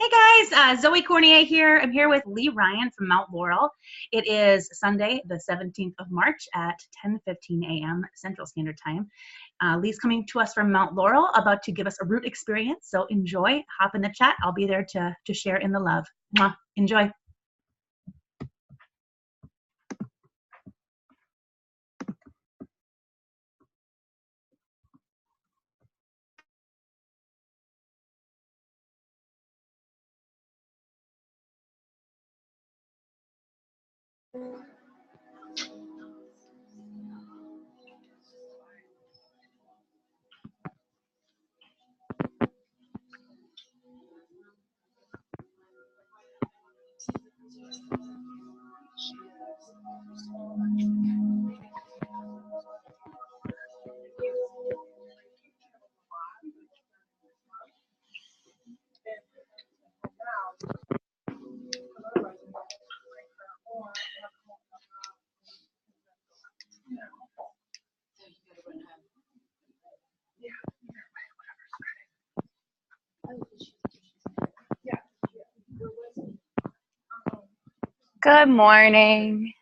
Hey guys, Zoe Cornier here. I'm here with Leigh Ryan from Mount Laurel. It is Sunday, the 17th of March at 10:15 a.m. Central Standard Time. Leigh's coming to us from Mount Laurel, about to give us a root experience. So enjoy, hop in the chat. I'll be there to share in the love. Mwah. Enjoy. Good morning.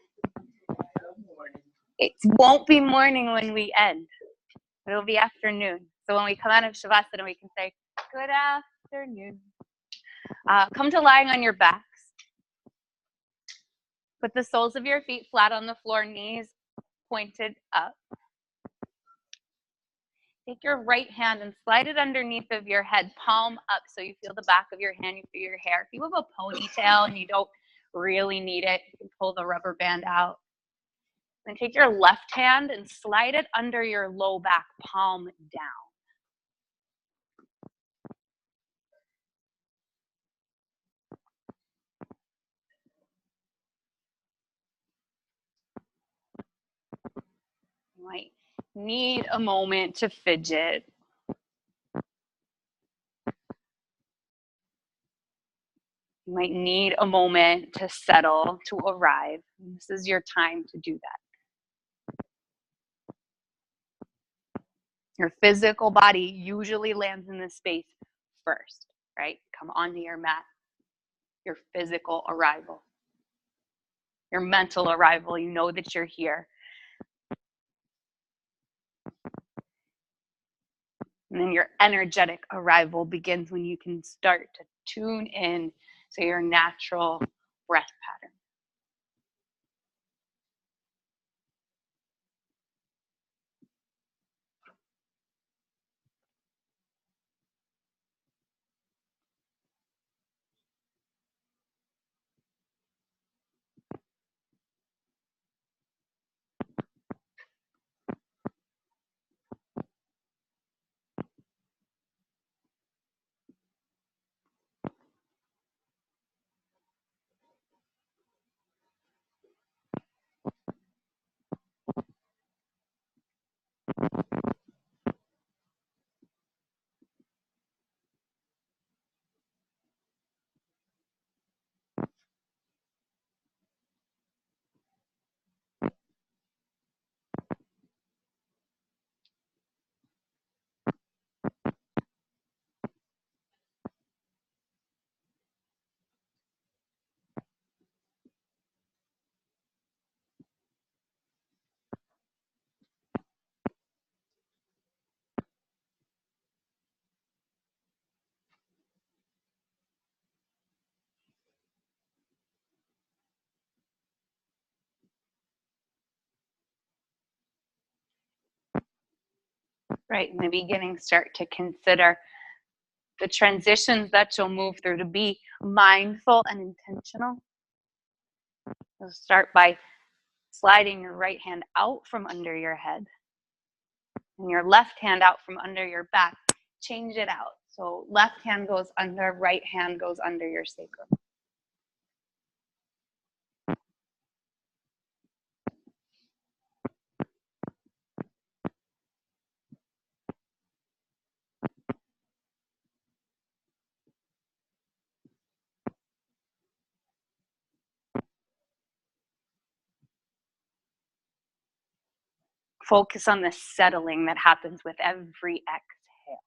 It won't be morning when we end. It'll be afternoon. So when we come out of Shavasana, we can say, good afternoon. Come to lying on your backs. Put the soles of your feet flat on the floor, knees pointed up. Take your right hand and slide it underneath of your head, palm up, so you feel the back of your hand, you feel your hair. If you have a ponytail and you don't really need it, you can pull the rubber band out. Then take your left hand and slide it under your low back, palm down. You might need a moment to fidget. You might need a moment to settle, to arrive. This is your time to do that. Your physical body usually lands in this space first, right? Come onto your mat. Your physical arrival. Your mental arrival, you know that you're here. And then your energetic arrival begins when you can start to tune in to your natural breath pattern. Right, in the beginning, start to consider the transitions that you'll move through, to be mindful and intentional. You'll start by sliding your right hand out from under your head and your left hand out from under your back. Change it out. So left hand goes under, right hand goes under your sacrum. Focus on the settling that happens with every exhale.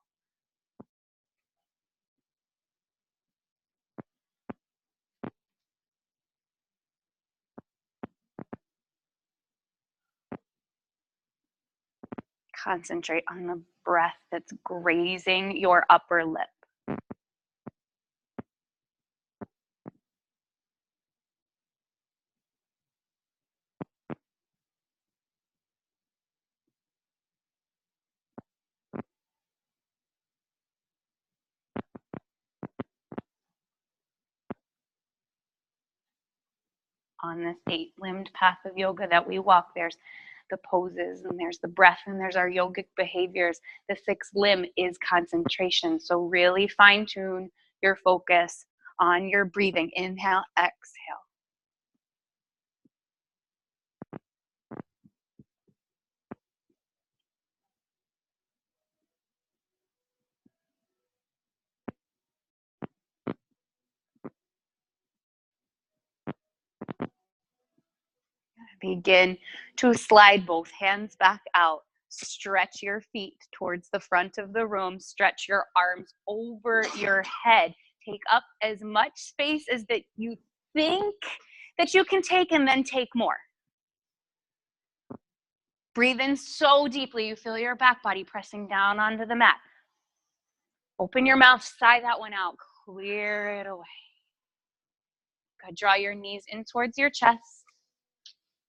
Concentrate on the breath that's grazing your upper lip. On this 8-limbed path of yoga that we walk, there's the poses and there's the breath and there's our yogic behaviors. The 6th limb is concentration. So really fine tune your focus on your breathing. Inhale, exhale. Begin to slide both hands back out. Stretch your feet towards the front of the room. Stretch your arms over your head. Take up as much space as that you think that you can take, and then take more. Breathe in so deeply you feel your back body pressing down onto the mat. Open your mouth, sigh that one out. Clear it away. Good. Draw your knees in towards your chest.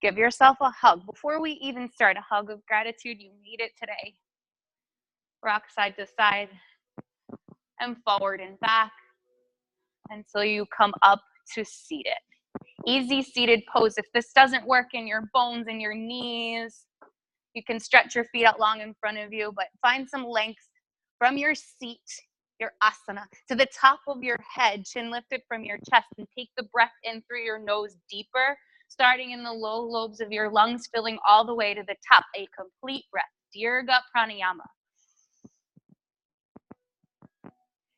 Give yourself a hug. Before we even start, a hug of gratitude. You need it today. Rock side to side and forward and back until you come up to seated. Easy seated pose. If this doesn't work in your bones and your knees, you can stretch your feet out long in front of you, but find some length from your seat, your asana, to the top of your head, chin lifted from your chest, and take the breath in through your nose deeper, starting in the low lobes of your lungs, filling all the way to the top. A complete breath. Dirga Pranayama.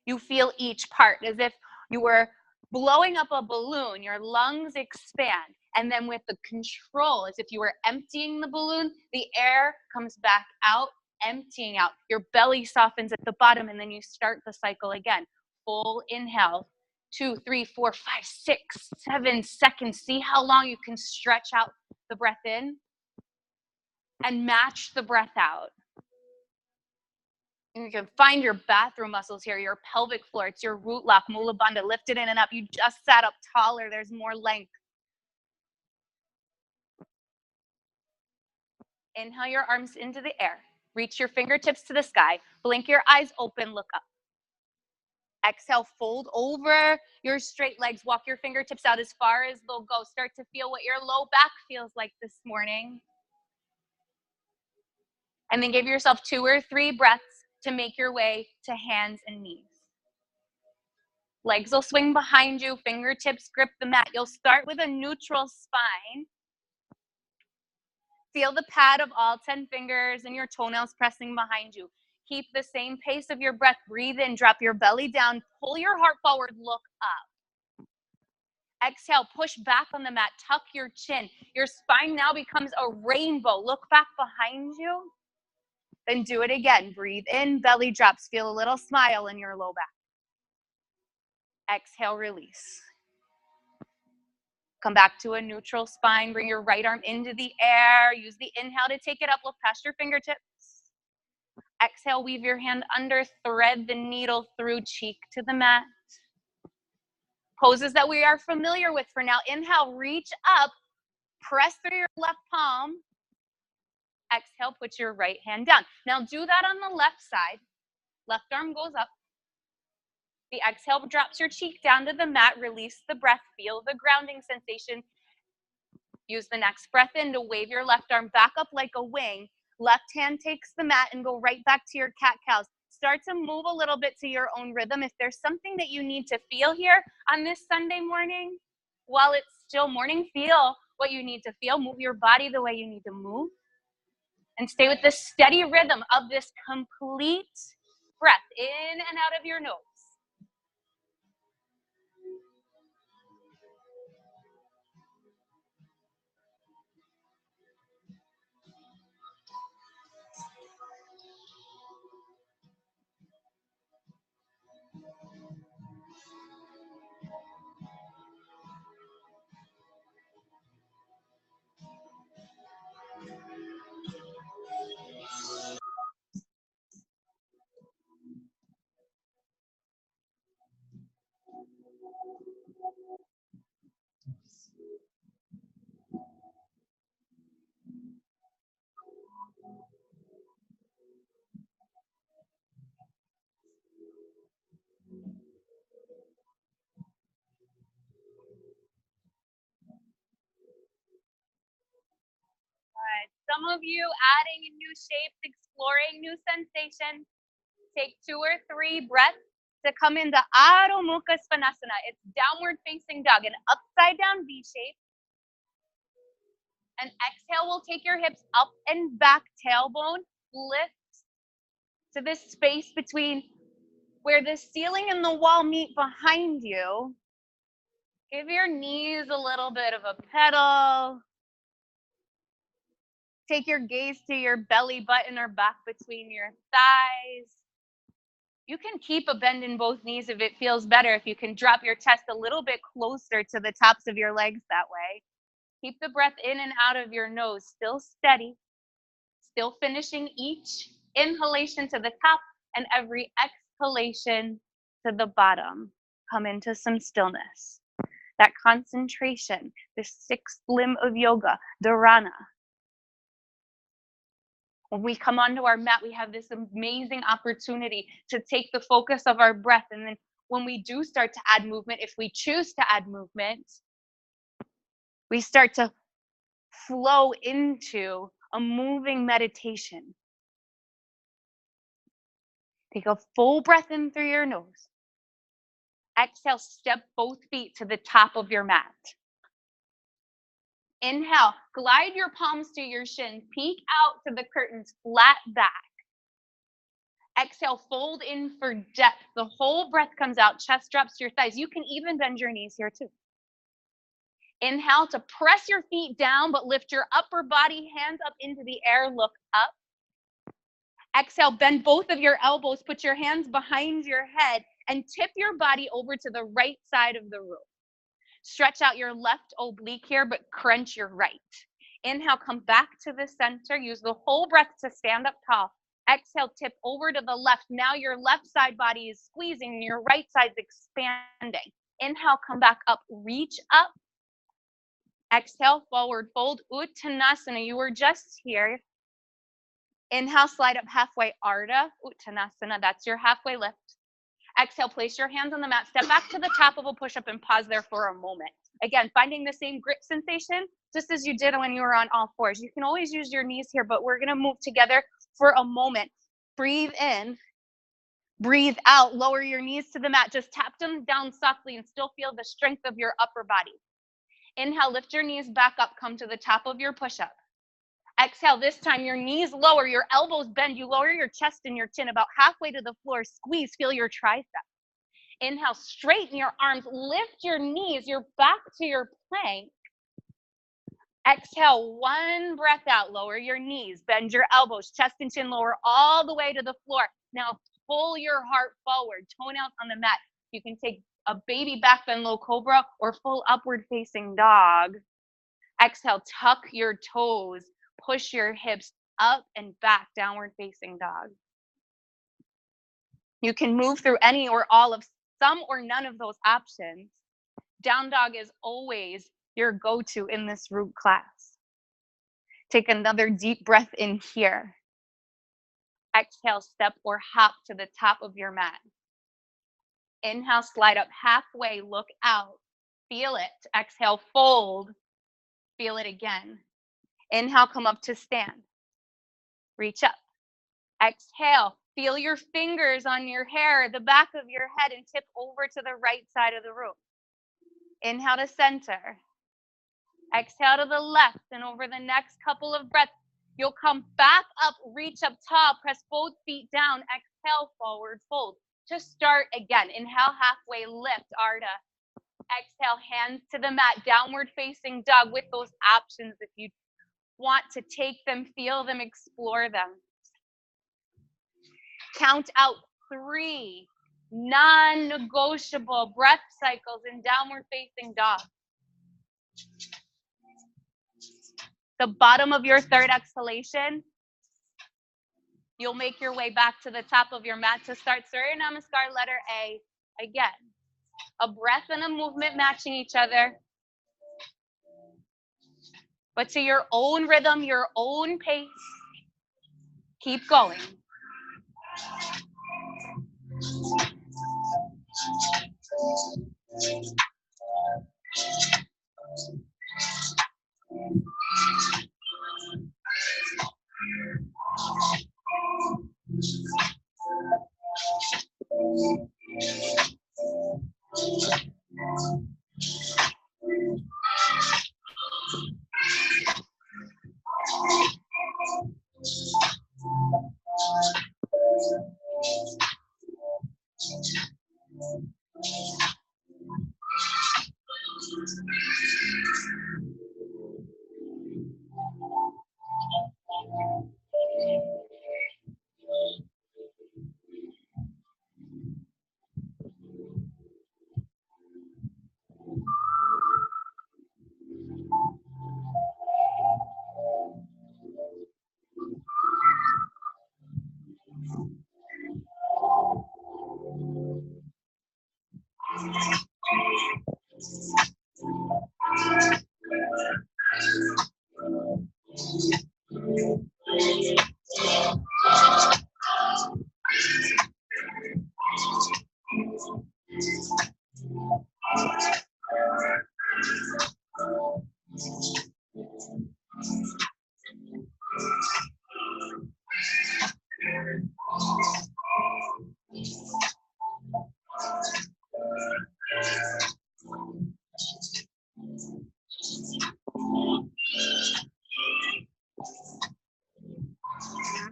You feel each part as if you were blowing up a balloon. Your lungs expand. And then with the control, as if you were emptying the balloon, the air comes back out, emptying out. Your belly softens at the bottom, and then you start the cycle again. Full inhale, 2, 3, 4, 5, 6, 7 seconds. See how long you can stretch out the breath in and match the breath out. You can find your bathroom muscles here, your pelvic floor. It's your root lock, Mula Bandha. Lift it in and up. You just sat up taller. There's more length. Inhale your arms into the air. Reach your fingertips to the sky. Blink your eyes open. Look up. Exhale, fold over your straight legs. Walk your fingertips out as far as they'll go. Start to feel what your low back feels like this morning. And then give yourself 2 or 3 breaths to make your way to hands and knees. Legs will swing behind you, fingertips grip the mat. You'll start with a neutral spine. Feel the pad of all 10 fingers and your toenails pressing behind you. Keep the same pace of your breath. Breathe in, drop your belly down, pull your heart forward, look up. Exhale, push back on the mat, tuck your chin. Your spine now becomes a rainbow. Look back behind you. Then do it again. Breathe in, belly drops. Feel a little smile in your low back. Exhale, release. Come back to a neutral spine. Bring your right arm into the air. Use the inhale to take it up. Look past your fingertips. Exhale, weave your hand under. Thread the needle through, cheek to the mat. Poses that we are familiar with for now. Inhale, reach up. Press through your left palm. Exhale, put your right hand down. Now do that on the left side. Left arm goes up. The exhale drops your cheek down to the mat. Release the breath. Feel the grounding sensation. Use the next breath in to wave your left arm back up like a wing. Left hand takes the mat and go right back to your cat-cows. Start to move a little bit to your own rhythm. If there's something that you need to feel here on this Sunday morning, while it's still morning, feel what you need to feel. Move your body the way you need to move. And stay with the steady rhythm of this complete breath in and out of your nose. Some of you adding new shapes, exploring new sensations. Take 2 or 3 breaths to come into Adho Mukha Svanasana. It's downward facing dog, an upside down V shape. And exhale will take your hips up and back, tailbone lift to this space between where the ceiling and the wall meet behind you. Give your knees a little bit of a pedal. Take your gaze to your belly button or back between your thighs. You can keep a bend in both knees if it feels better, if you can drop your chest a little bit closer to the tops of your legs that way. Keep the breath in and out of your nose, still steady, still finishing each inhalation to the top and every exhalation to the bottom. Come into some stillness. That concentration, the 6th limb of yoga, dharana. When we come onto our mat, we have this amazing opportunity to take the focus of our breath. And then when we do start to add movement, if we choose to add movement, we start to flow into a moving meditation. Take a full breath in through your nose. Exhale, step both feet to the top of your mat. Inhale, glide your palms to your shins, peek out to the curtains, flat back. Exhale, fold in for depth. The whole breath comes out, chest drops to your thighs. You can even bend your knees here too. Inhale to press your feet down, but lift your upper body, hands up into the air, look up. Exhale, bend both of your elbows, put your hands behind your head, and tip your body over to the right side of the room. Stretch out your left oblique here, but crunch your right. Inhale, come back to the center. Use the whole breath to stand up tall. Exhale, tip over to the left. Now your left side body is squeezing and your right side's expanding. Inhale, come back up, reach up. Exhale, forward fold, Uttanasana. You were just here. Inhale, slide up halfway, Ardha Uttanasana. That's your halfway lift. Exhale, place your hands on the mat, step back to the top of a push-up and pause there for a moment. Again, finding the same grip sensation, just as you did when you were on all fours. You can always use your knees here, but we're gonna move together for a moment. Breathe in, breathe out, lower your knees to the mat. Just tap them down softly and still feel the strength of your upper body. Inhale, lift your knees back up, come to the top of your push-up. Exhale, this time your knees lower, your elbows bend, you lower your chest and your chin about halfway to the floor, squeeze, feel your triceps. Inhale, straighten your arms, lift your knees, you're back to your plank. Exhale, one breath out, lower your knees, bend your elbows, chest and chin lower all the way to the floor. Now pull your heart forward, toenails on the mat. You can take a baby back bend, low cobra, or full upward facing dog. Exhale, tuck your toes, push your hips up and back, downward facing dog. You can move through any or all of some or none of those options. Down dog is always your go-to in this root class. Take another deep breath in here. Exhale, step or hop to the top of your mat. Inhale, slide up halfway, look out. Feel it. Exhale, fold. Feel it again. Inhale, come up to stand. Reach up. Exhale, feel your fingers on your hair, the back of your head, and tip over to the right side of the room. Inhale to center. Exhale to the left, and over the next couple of breaths, you'll come back up, reach up tall, press both feet down, exhale, forward fold. To start again, inhale, halfway lift, Ardha. Exhale, hands to the mat, downward facing dog with those options if you want to take them, feel them, explore them. Count out 3 non-negotiable breath cycles in downward facing dog. The bottom of your third exhalation, you'll make your way back to the top of your mat to start Surya Namaskar letter A again. A breath and a movement matching each other. But to your own rhythm, your own pace. Keep going.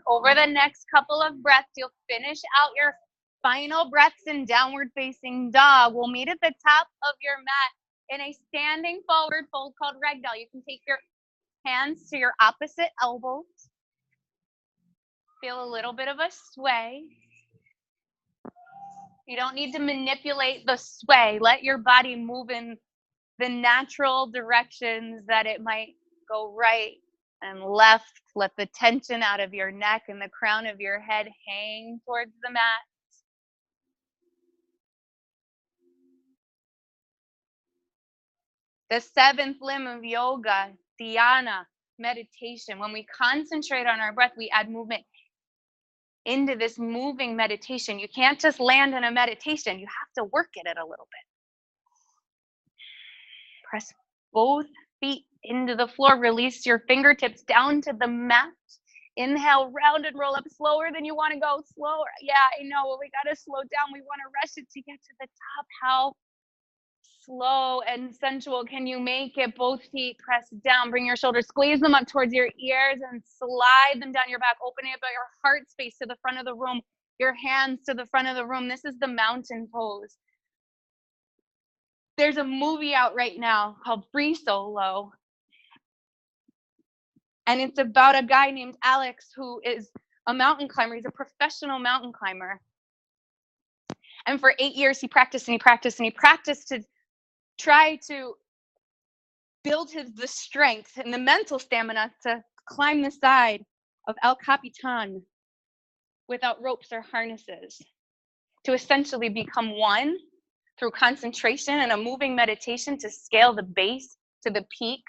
Over the next couple of breaths, you'll finish out your final breaths in downward facing dog. We'll meet at the top of your mat in a standing forward fold called ragdoll. You can take your hands to your opposite elbows. Feel a little bit of a sway. You don't need to manipulate the sway. Let your body move in the natural directions that it might go right and left. Let the tension out of your neck and the crown of your head hang towards the mat. The seventh limb of yoga, dhyana, meditation. When we concentrate on our breath, we add movement into this moving meditation. You can't just land in a meditation. You have to work at it a little bit. Press both feet into the floor. Release your fingertips down to the mat. Inhale, round and roll up slower than you want to go. Slower. Yeah, I know. We got to slow down. We want to rush it to get to the top. How slow and sensual can you make it? Both feet press down. Bring your shoulders, squeeze them up towards your ears and slide them down your back. Opening up your heart space to the front of the room. Your hands to the front of the room. This is the mountain pose. There's a movie out right now called Free Solo. And it's about a guy named Alex who is a mountain climber. He's a professional mountain climber. And for 8 years, he practiced and he practiced and he practiced to try to build the strength and the mental stamina to climb the side of El Capitan without ropes or harnesses, to essentially become one through concentration and a moving meditation to scale the base to the peak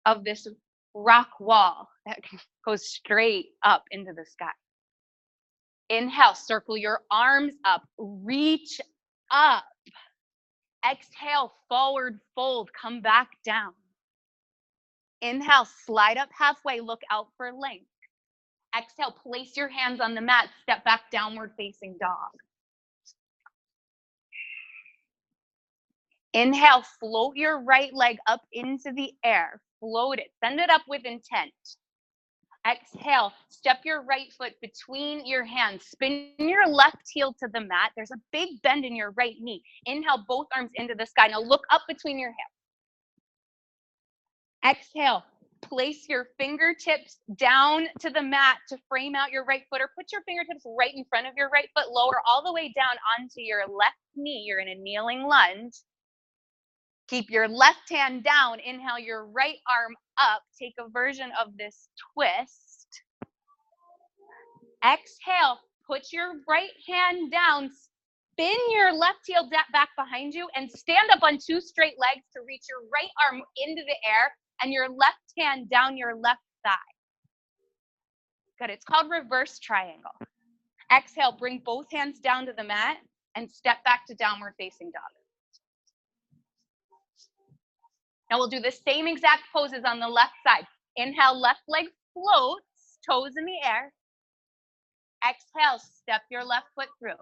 of this rock wall that goes straight up into the sky. Inhale, circle your arms up, reach up. Exhale, forward fold, come back down. Inhale, slide up halfway, look out for length. Exhale, place your hands on the mat, step back, downward facing dog. Inhale, float your right leg up into the air. Float it, send it up with intent. Exhale, step your right foot between your hands. Spin your left heel to the mat. There's a big bend in your right knee. Inhale, both arms into the sky. Now look up between your hips. Exhale, place your fingertips down to the mat to frame out your right foot, or put your fingertips right in front of your right foot. Lower all the way down onto your left knee. You're in a kneeling lunge. Keep your left hand down. Inhale your right arm up. Take a version of this twist. Exhale, put your right hand down. spin your left heel back behind you and stand up on 2 straight legs to reach your right arm into the air and your left hand down your left thigh. Good. It's called reverse triangle. Exhale, bring both hands down to the mat and step back to downward facing dog. Now we'll do the same exact poses on the left side. Inhale, left leg floats, toes in the air. Exhale, step your left foot through.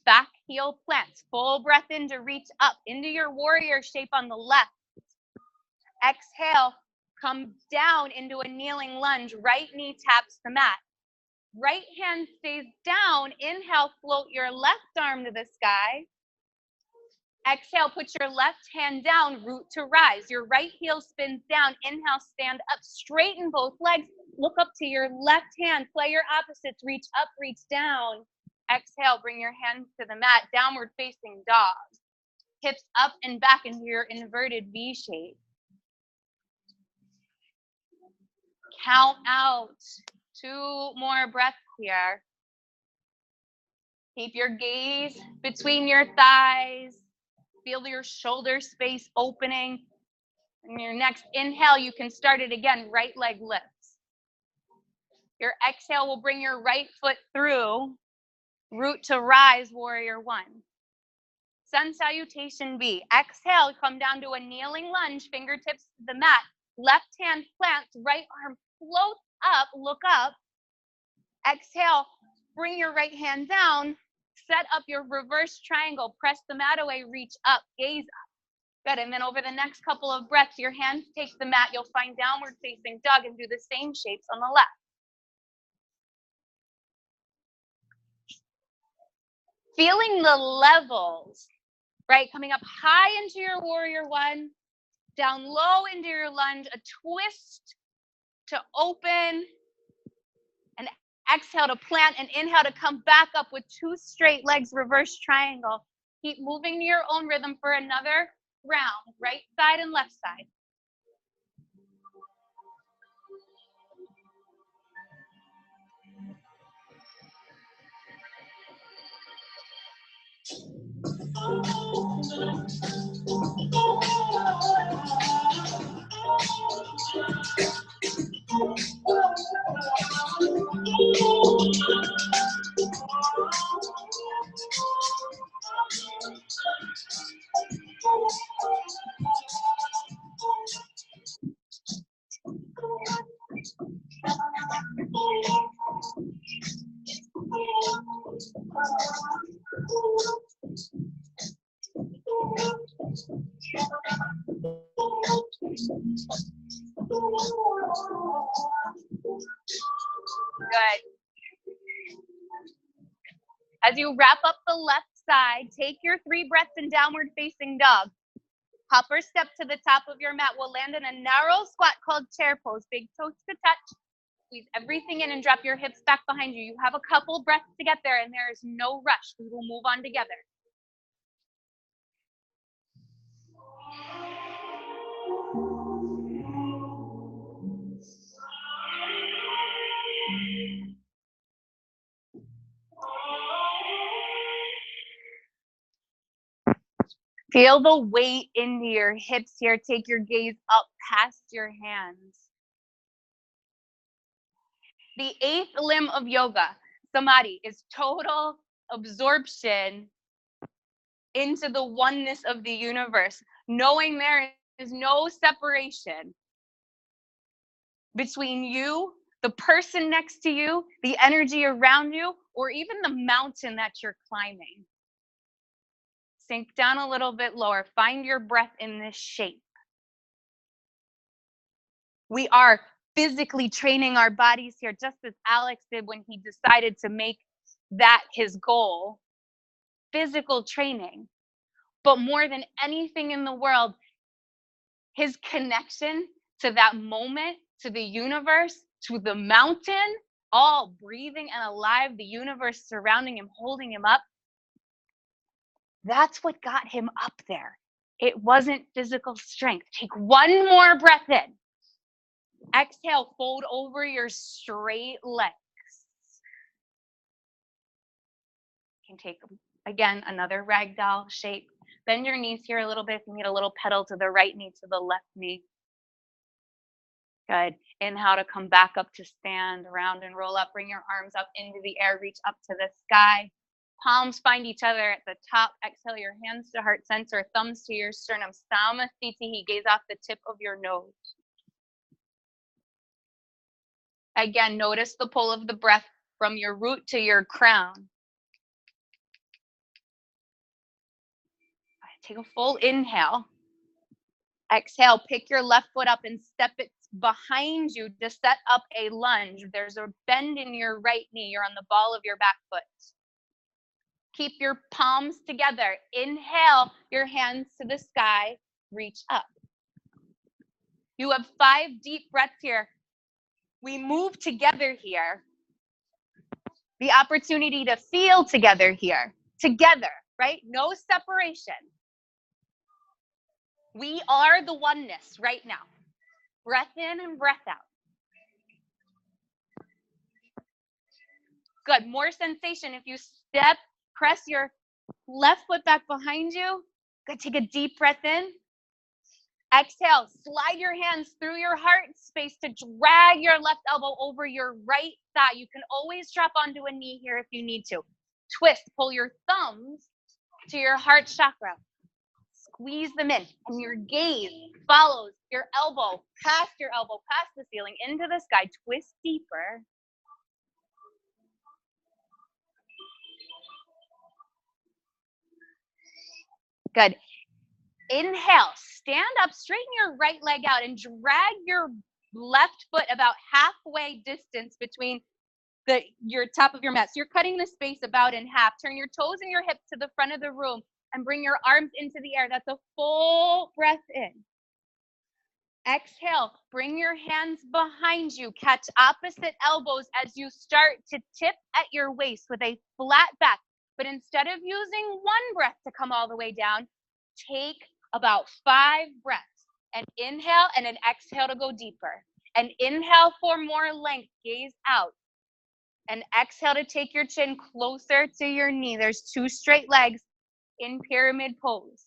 Back heel plants, full breath in to reach up into your warrior shape on the left. Exhale, come down into a kneeling lunge, right knee taps the mat. Right hand stays down, inhale, float your left arm to the sky. Exhale, put your left hand down, root to rise. Your right heel spins down, inhale, stand up, straighten both legs, look up to your left hand, play your opposites, reach up, reach down. Exhale, bring your hands to the mat, downward facing dog. Hips up and back into your inverted V shape. Count out. 2 more breaths here. Keep your gaze between your thighs. Feel your shoulder space opening. And your next inhale, you can start it again, right leg lifts. Your exhale will bring your right foot through, root to rise, warrior 1. Sun salutation B. Exhale, come down to a kneeling lunge, fingertips to the mat. Left hand plants, right arm floats up, look up. Exhale, bring your right hand down, set up your reverse triangle, press the mat away, reach up, gaze up. Good, and then over the next couple of breaths, your hands take the mat, you'll find downward facing dog and do the same shapes on the left. Feeling the levels, right? Coming up high into your warrior 1, down low into your lunge, a twist to open, and exhale to plant, and inhale to come back up with 2 straight legs, reverse triangle. Keep moving to your own rhythm for another round, right side and left side. Good. As you wrap up the left side, take your 3 breaths in downward facing dog. Hop or step to the top of your mat. We'll land in a narrow squat called chair pose. Big toes to touch. Squeeze everything in and drop your hips back behind you. You have a couple breaths to get there, and there is no rush. We will move on together. Feel the weight into your hips here. Take your gaze up past your hands. The 8th limb of yoga, samadhi, is total absorption into the oneness of the universe, knowing there is no separation between you, the person next to you, the energy around you, or even the mountain that you're climbing. Sink down a little bit lower. Find your breath in this shape. We are physically training our bodies here, just as Alex did when he decided to make that his goal. Physical training. But more than anything in the world, his connection to that moment, to the universe, to the mountain, all breathing and alive, the universe surrounding him, holding him up. That's what got him up there. It wasn't physical strength. Take 1 more breath in. Exhale, fold over your straight legs. You can take Again, another ragdoll shape. Bend your knees here a little bit. If you need a little pedal to the right knee, to the left knee. Good. Inhale to come back up to stand, round and roll up. Bring your arms up into the air, reach up to the sky. Palms find each other at the top. Exhale your hands to heart center, thumbs to your sternum. Samasthiti, gaze off the tip of your nose. Again, notice the pull of the breath from your root to your crown. Take a full inhale. Exhale, pick your left foot up and step it behind you to set up a lunge. There's a bend in your right knee. You're on the ball of your back foot. Keep your palms together. Inhale, your hands to the sky, reach up. You have 5 deep breaths here. We move together here. The opportunity to feel together here. Together, right? No separation. We are the oneness right now. Breath in and breath out. Good. More sensation. If you step, press your left foot back behind you. Good. Take a deep breath in. Exhale. Slide your hands through your heart space to drag your left elbow over your right thigh. You can always drop onto a knee here if you need to. Twist. Pull your thumbs to your heart chakra. Squeeze them in, and your gaze follows your elbow, past the ceiling, into the sky. Twist deeper. Good. Inhale, stand up, straighten your right leg out, and drag your left foot about halfway distance between your top of your mat. So you're cutting the space about in half. Turn your toes and your hips to the front of the room and bring your arms into the air. That's a full breath in. Exhale, bring your hands behind you. Catch opposite elbows as you start to tip at your waist with a flat back. But instead of using one breath to come all the way down, take about 5 breaths. An inhale and an exhale to go deeper. An inhale for more length, gaze out. And exhale to take your chin closer to your knee. There's 2 straight legs in pyramid pose.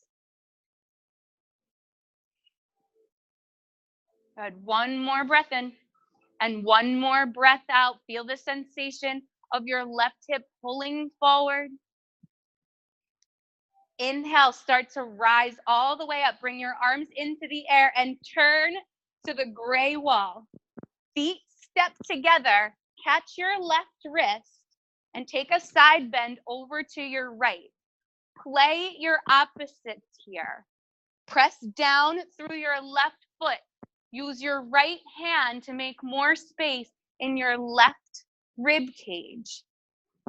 Good. One more breath in and one more breath out. Feel the sensation of your left hip pulling forward. Inhale, start to rise all the way up. Bring your arms into the air and turn to the gray wall. Feet step together. Catch your left wrist and take a side bend over to your right. Play your opposites here. Press down through your left foot. Use your right hand to make more space in your left rib cage.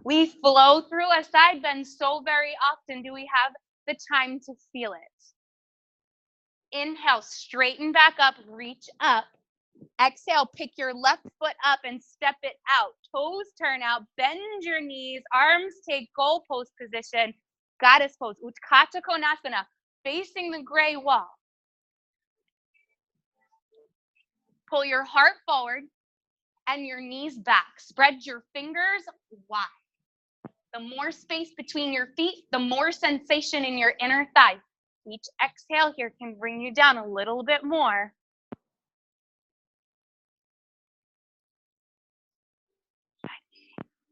We flow through a side bend so very often. Do we have the time to feel it? Inhale, straighten back up, reach up. Exhale, pick your left foot up and step it out. Toes turn out, bend your knees, arms take goal post position. Goddess pose, Utkacha Konasana, facing the gray wall. Pull your heart forward and your knees back. Spread your fingers wide. The more space between your feet, the more sensation in your inner thigh. Each exhale here can bring you down a little bit more.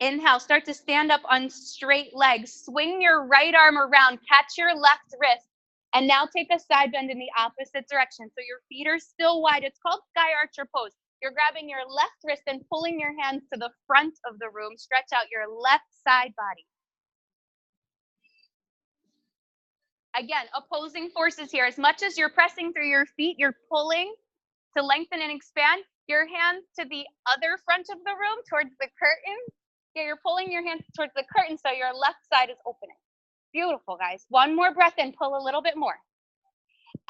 Inhale, start to stand up on straight legs. Swing your right arm around, catch your left wrist, and now take a side bend in the opposite direction. So your feet are still wide. It's called Sky Archer pose. You're grabbing your left wrist and pulling your hands to the front of the room. Stretch out your left side body. Again, opposing forces here. As much as you're pressing through your feet, you're pulling to lengthen and expand. Your hands to the other front of the room, towards the curtain. Yeah, you're pulling your hands towards the curtain so your left side is opening. Beautiful, guys. One more breath in, pull a little bit more.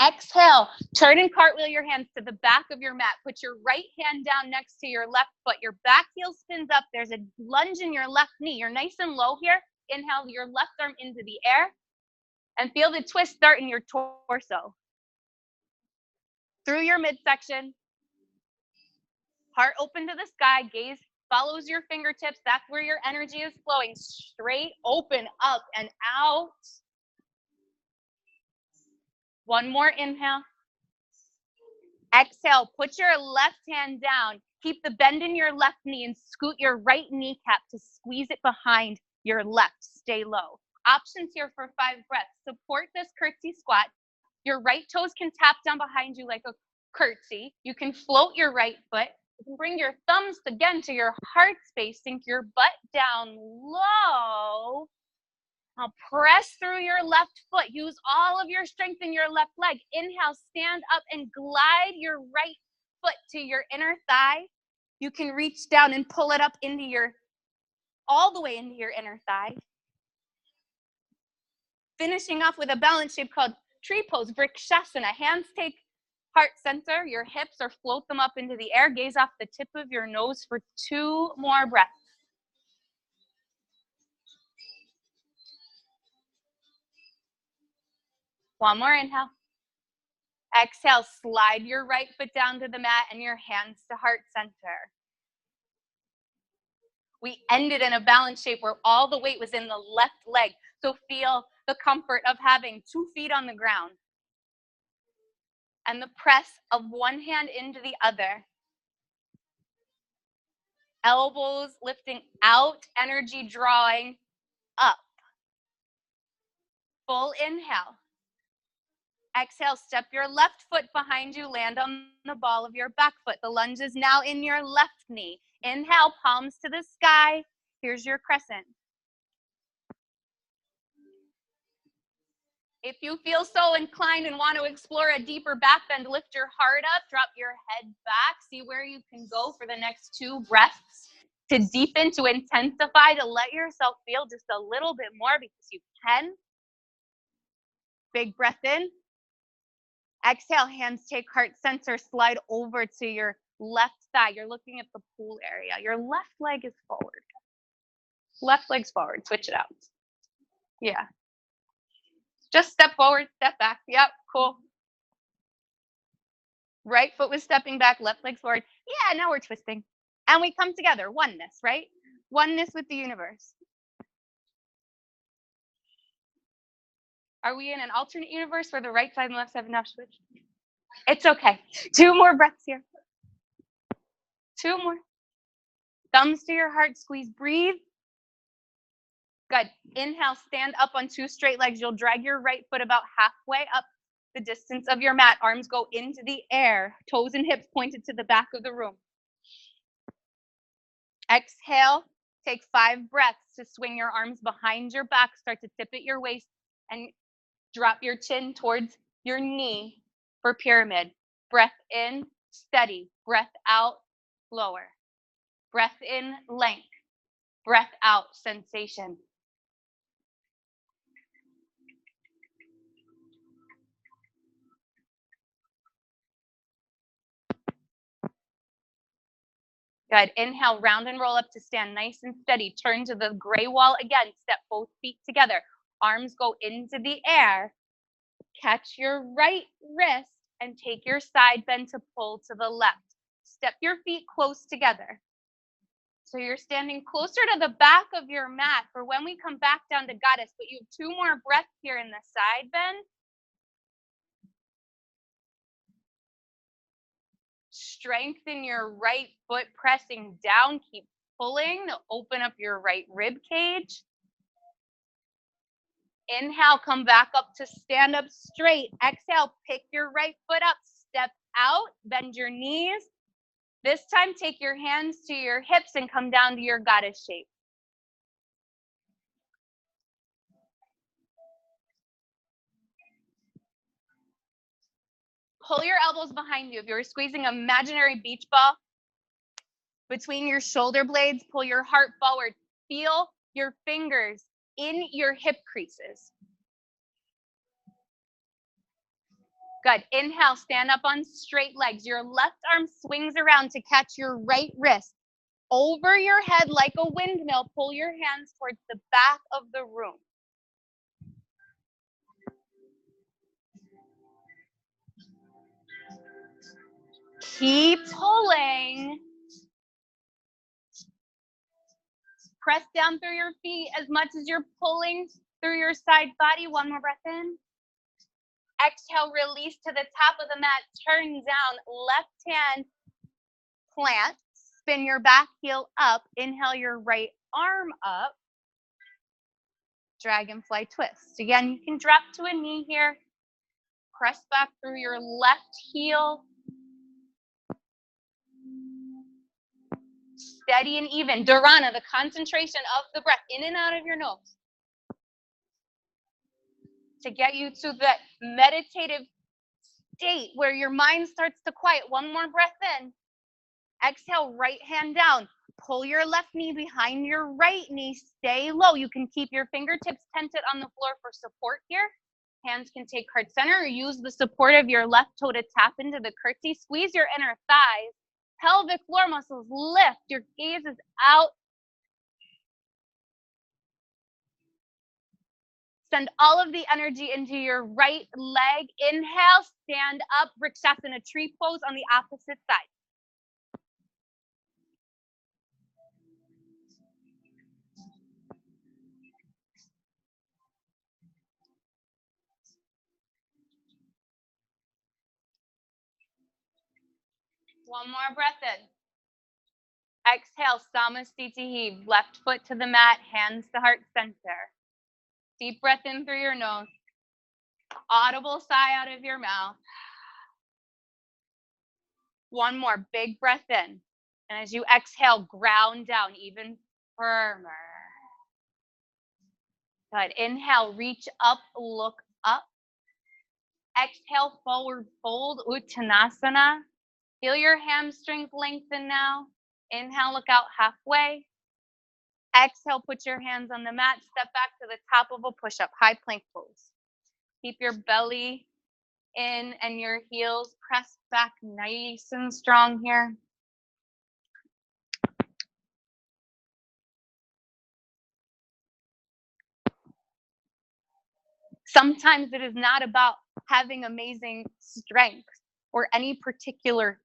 Exhale, turn and cartwheel your hands to the back of your mat. Put your right hand down next to your left foot. Your back heel spins up. There's a lunge in your left knee. You're nice and low here. Inhale your left arm into the air and feel the twist start in your torso. Through your midsection, heart open to the sky, gaze follows your fingertips. That's where your energy is flowing. Straight, open, up and out. One more inhale. Exhale, put your left hand down. Keep the bend in your left knee and scoot your right kneecap to squeeze it behind your left. Stay low. Options here for 5 breaths. Support this curtsy squat. Your right toes can tap down behind you like a curtsy. You can float your right foot. You can bring your thumbs again to your heart space. Sink your butt down low. Now press through your left foot. Use all of your strength in your left leg. Inhale, stand up and glide your right foot to your inner thigh. You can reach down and pull it up into all the way into your inner thigh. Finishing off with a balance shape called tree pose, Vrikshasana. Hands take heart center, your hips, or float them up into the air. Gaze off the tip of your nose for 2 more breaths. One more inhale. Exhale, slide your right foot down to the mat and your hands to heart center. We ended in a balance shape where all the weight was in the left leg. So feel the comfort of having 2 feet on the ground and the press of one hand into the other. Elbows lifting out, energy drawing up. Full inhale. Exhale, step your left foot behind you, land on the ball of your back foot. The lunge is now in your left knee. Inhale, palms to the sky. Here's your crescent. If you feel so inclined and want to explore a deeper back bend, lift your heart up, drop your head back, see where you can go for the next 2 breaths to deepen, to intensify, to let yourself feel just a little bit more because you can. Big breath in. Exhale, hands take heart center, slide over to your left thigh. You're looking at the pool area. Your left leg is forward. Left leg's forward. Switch it out. Yeah. Just step forward, step back. Yep, cool. Right foot was stepping back, left leg's forward. Yeah, now we're twisting. And we come together. Oneness, right? Oneness with the universe. Are we in an alternate universe where the right side and left side have now switched? It's okay. 2 more breaths here. 2 more. Thumbs to your heart, squeeze, breathe. Good. Inhale, stand up on 2 straight legs. You'll drag your right foot about halfway up the distance of your mat. Arms go into the air. Toes and hips pointed to the back of the room. Exhale. Take 5 breaths to swing your arms behind your back. Start to tip at your waist and drop your chin towards your knee for pyramid. Breath in, steady. Breath out, lower. Breath in, length. Breath out, sensation. Good. Inhale, round and roll up to stand nice and steady. Turn to the gray wall again. Step both feet together. Arms go into the air. Catch your right wrist and take your side bend to pull to the left. Step your feet close together. So you're standing closer to the back of your mat for when we come back down to goddess, but you have 2 more breaths here in the side bend. Strengthen your right foot, pressing down. Keep pulling to open up your right rib cage. Inhale, come back up to stand up straight. Exhale, pick your right foot up, step out, bend your knees. This time, take your hands to your hips and come down to your goddess shape. Pull your elbows behind you. If you're squeezing an imaginary beach ball between your shoulder blades, pull your heart forward. Feel your fingers in your hip creases. Good. Inhale, stand up on straight legs. Your left arm swings around to catch your right wrist. Over your head like a windmill, pull your hands towards the back of the room. Keep pulling. Press down through your feet as much as you're pulling through your side body. One more breath in. Exhale, release to the top of the mat. Turn down, left hand plant. Spin your back heel up. Inhale your right arm up. Dragonfly twist. Again, you can drop to a knee here. Press back through your left heel. Steady and even. Dharana, the concentration of the breath in and out of your nose. To get you to that meditative state where your mind starts to quiet. One more breath in. Exhale, right hand down. Pull your left knee behind your right knee. Stay low. You can keep your fingertips tented on the floor for support here. Hands can take heart center or use the support of your left toe to tap into the curtsy. Squeeze your inner thighs. Pelvic floor muscles lift. Your gaze is out. Send all of the energy into your right leg. Inhale, stand up, Vrikshasana, tree pose on the opposite side. One more breath in. Exhale, Samasthiti heave. Left foot to the mat, hands to heart center. Deep breath in through your nose. Audible sigh out of your mouth. One more big breath in. And as you exhale, ground down even firmer. Good. Inhale, reach up, look up. Exhale, forward fold, Uttanasana. Feel your hamstrings lengthen now. Inhale, look out halfway. Exhale, put your hands on the mat. Step back to the top of a push-up, high plank pose. Keep your belly in and your heels pressed back nice and strong here. Sometimes it is not about having amazing strength or any particular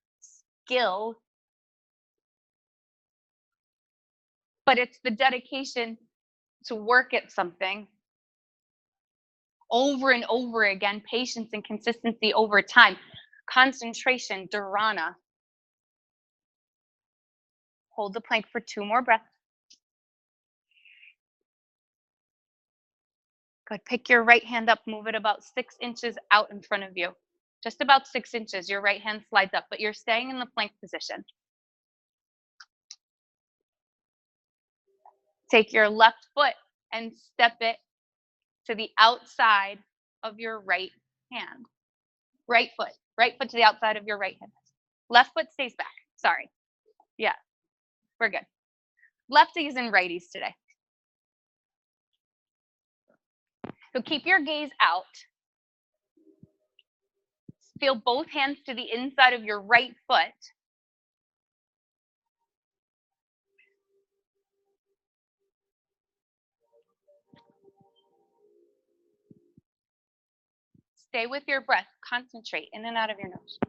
skill, but it's the dedication to work at something over and over again, patience and consistency over time, concentration, dharana. Hold the plank for 2 more breaths. Good. Pick your right hand up, move it about 6 inches out in front of you. Just about 6 inches. Your right hand slides up, but you're staying in the plank position. Take your left foot and step it to the outside of your right hand. Right foot to the outside of your right hand. Left foot stays back. Sorry. Yeah, we're good. Lefties and righties today. So keep your gaze out. Feel both hands to the inside of your right foot. Stay with your breath. Concentrate in and out of your nose.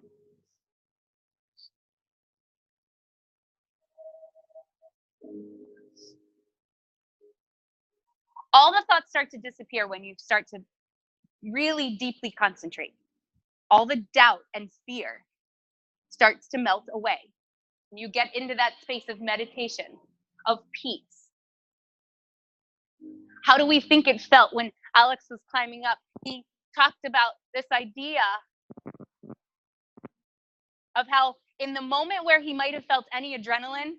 All the thoughts start to disappear when you start to really deeply concentrate. All the doubt and fear starts to melt away. You get into that space of meditation, of peace. How do we think it felt when Alex was climbing up? He talked about this idea of how in the moment where he might have felt any adrenaline,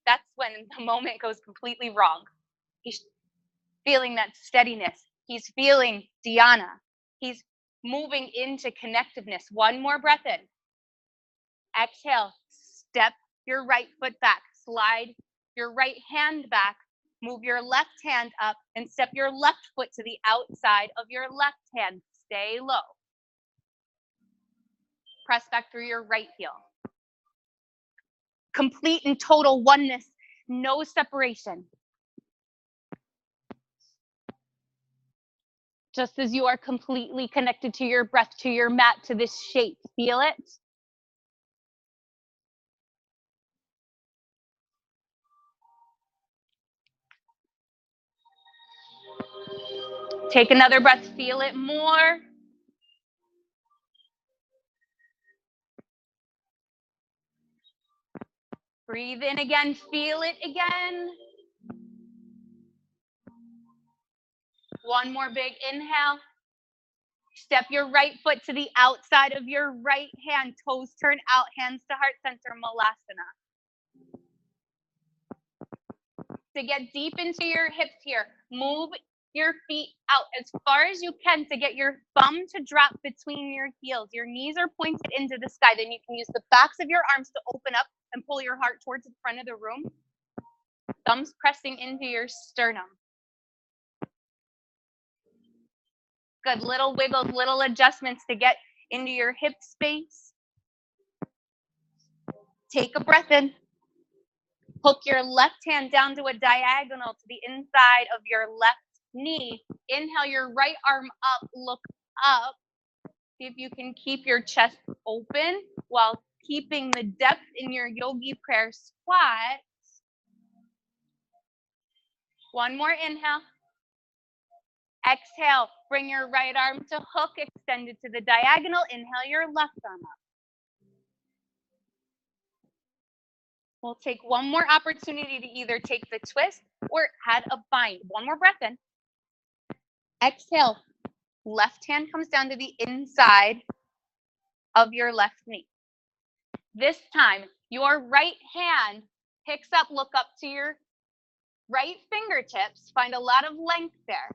that's when the moment goes completely wrong. He's feeling that steadiness. He's feeling dhyana. He's moving into connectiveness. One more breath in. Exhale, step your right foot back. Slide your right hand back. Move your left hand up and step your left foot to the outside of your left hand. Stay low. Press back through your right heel. Complete and total oneness, no separation. Just as you are completely connected to your breath, to your mat, to this shape. Feel it? Take another breath, feel it more. Breathe in again, feel it again. One more big inhale. Step your right foot to the outside of your right hand. Toes turn out, hands to heart center, Malasana. To get deep into your hips here, move your feet out as far as you can to get your thumb to drop between your heels. Your knees are pointed into the sky. Then you can use the backs of your arms to open up and pull your heart towards the front of the room. Thumbs pressing into your sternum. Good, little wiggles, little adjustments to get into your hip space. Take a breath in. Hook your left hand down to a diagonal to the inside of your left knee. Inhale your right arm up, look up. See if you can keep your chest open while keeping the depth in your yogi prayer squat. One more inhale. Exhale, bring your right arm to hook, extend it to the diagonal. Inhale your left arm up. We'll take one more opportunity to either take the twist or add a bind. One more breath in. Exhale, left hand comes down to the inside of your left knee. This time, your right hand picks up, look up to your right fingertips. Find a lot of length there.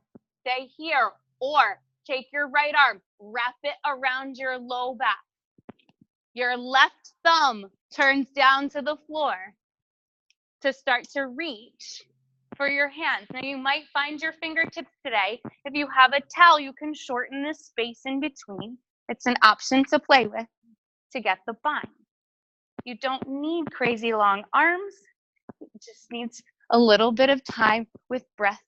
Stay here, or take your right arm, wrap it around your low back. Your left thumb turns down to the floor to start to reach for your hands. Now you might find your fingertips today. If you have a towel, you can shorten the space in between. It's an option to play with to get the bind. You don't need crazy long arms. It just needs a little bit of time with breath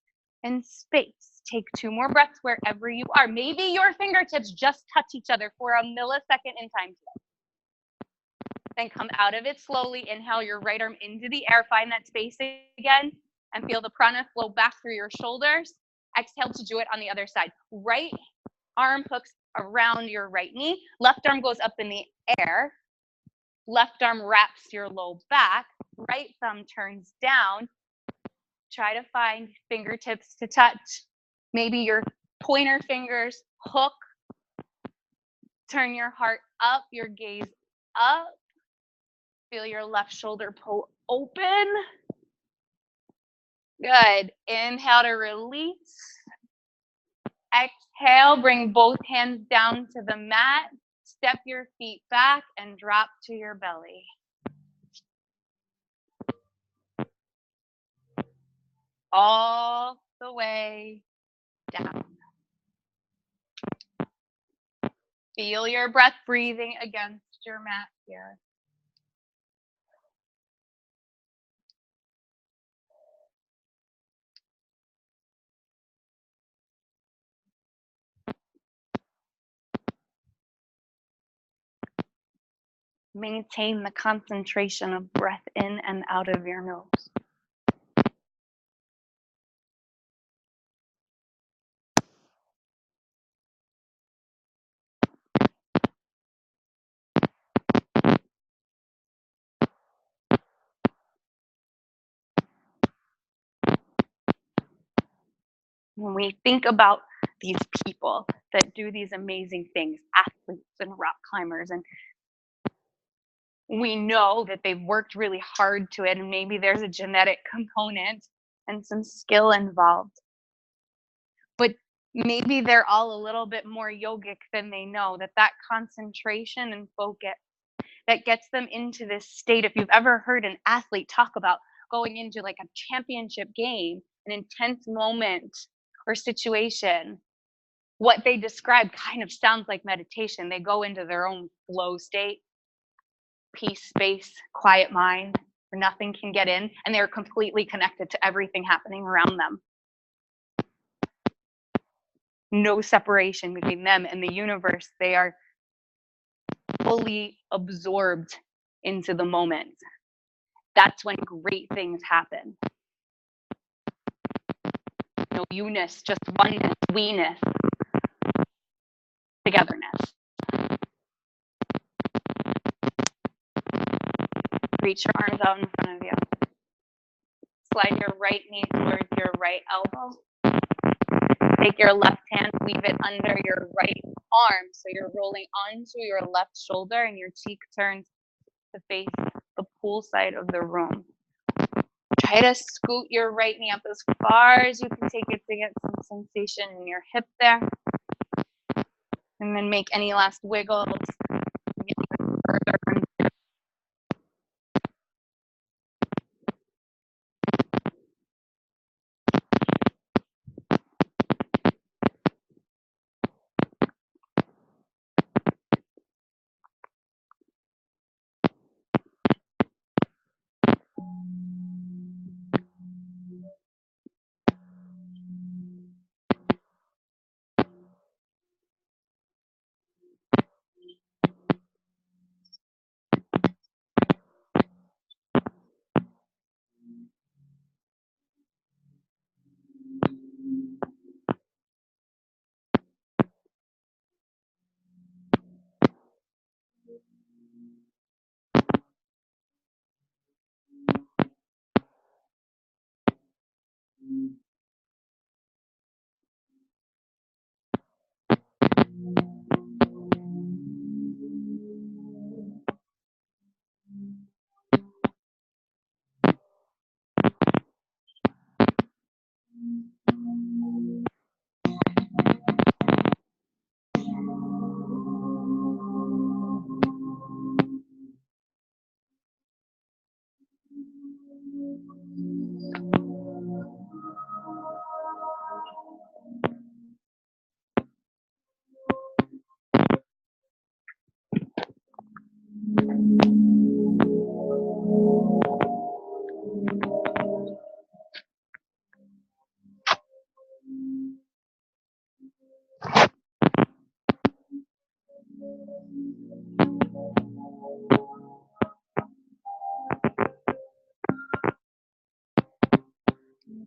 and space. Take two more breaths wherever you are. Maybe your fingertips just touch each other for a millisecond in time today. Then come out of it slowly. Inhale your right arm into the air. Find that space again and feel the prana flow back through your shoulders. Exhale to do it on the other side. Right arm hooks around your right knee. Left arm goes up in the air. Left arm wraps your low back. Right thumb turns down. Try to find fingertips to touch. Maybe your pointer fingers hook. Turn your heart up, your gaze up. Feel your left shoulder pull open. Good. Inhale to release. Exhale, bring both hands down to the mat. Step your feet back and drop to your belly. All the way down. Feel your breath breathing against your mat here. Maintain the concentration of breath in and out of your nose. When we think about these people that do these amazing things, athletes and rock climbers, and we know that they've worked really hard to it, and maybe there's a genetic component and some skill involved. But maybe they're all a little bit more yogic than they know, that concentration and focus that gets them into this state. If you've ever heard an athlete talk about going into like a championship game, an intense moment or situation, what they describe kind of sounds like meditation. They go into their own flow state, peace, space, quiet mind, where nothing can get in, and they're completely connected to everything happening around them. No separation between them and the universe. They are fully absorbed into the moment. That's when great things happen. No you-ness, just oneness, we-ness, togetherness. Reach your arms out in front of you. Slide your right knee towards your right elbow. Take your left hand, weave it under your right arm, so you're rolling onto your left shoulder and your cheek turns to face the pool side of the room. Try to scoot your right knee up as far as you can take it to get some sensation in your hip there. And then make any last wiggles. Get even further.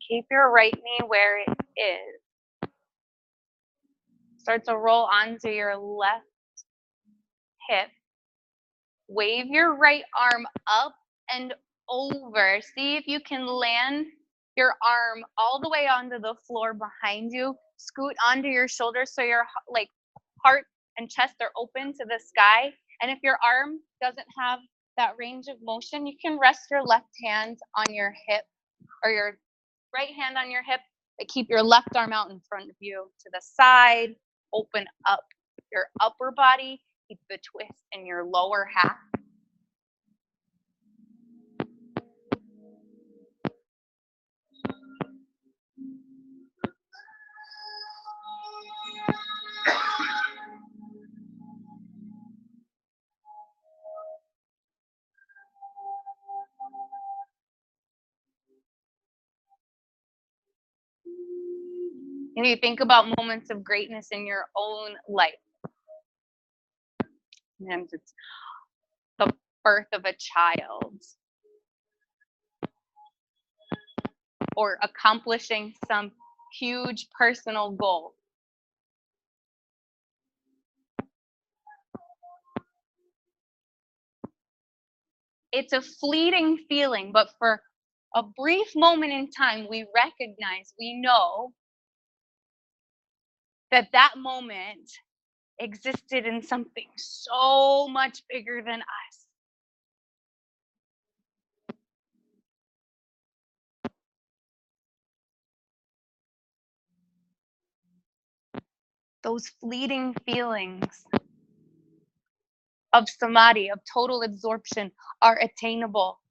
Keep your right knee where it is. Start to roll onto your left hip. Wave your right arm up and over. See if you can land your arm all the way onto the floor behind you. Scoot onto your shoulders so your heart and chest are open to the sky. And if your arm doesn't have that range of motion, you can rest your left hand on your hip or your right hand on your hip, but keep your left arm out in front of you to the side. Open up your upper body. Keep the twist in your lower half. And you think about moments of greatness in your own life. Sometimes it's the birth of a child or accomplishing some huge personal goal. It's a fleeting feeling, but for a brief moment in time, we recognize, we know that that moment existed in something so much bigger than us. Those fleeting feelings of samadhi, of total absorption, are attainable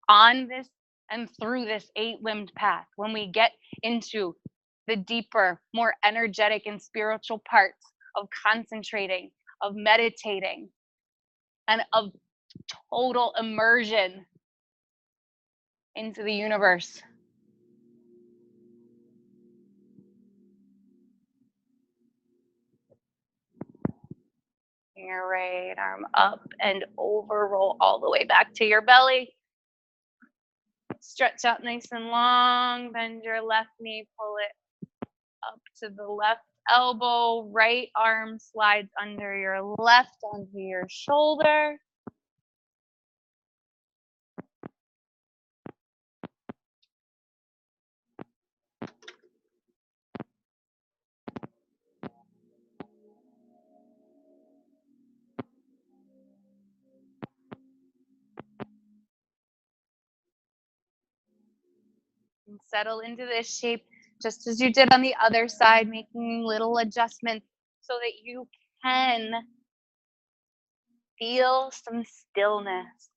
on this and through this 8-limbed path. When we get into the deeper, more energetic and spiritual parts of concentrating, of meditating, and of total immersion into the universe. Your right arm up and over, roll all the way back to your belly. Stretch out nice and long. Bend your left knee, pull it up to the left elbow. Right arm slides under your left onto your shoulder. And settle into this shape just as you did on the other side, making little adjustments so that you can feel some stillness.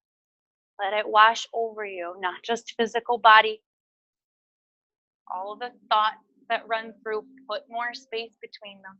Let it wash over you, not just physical body. All of the thoughts that run through, put more space between them.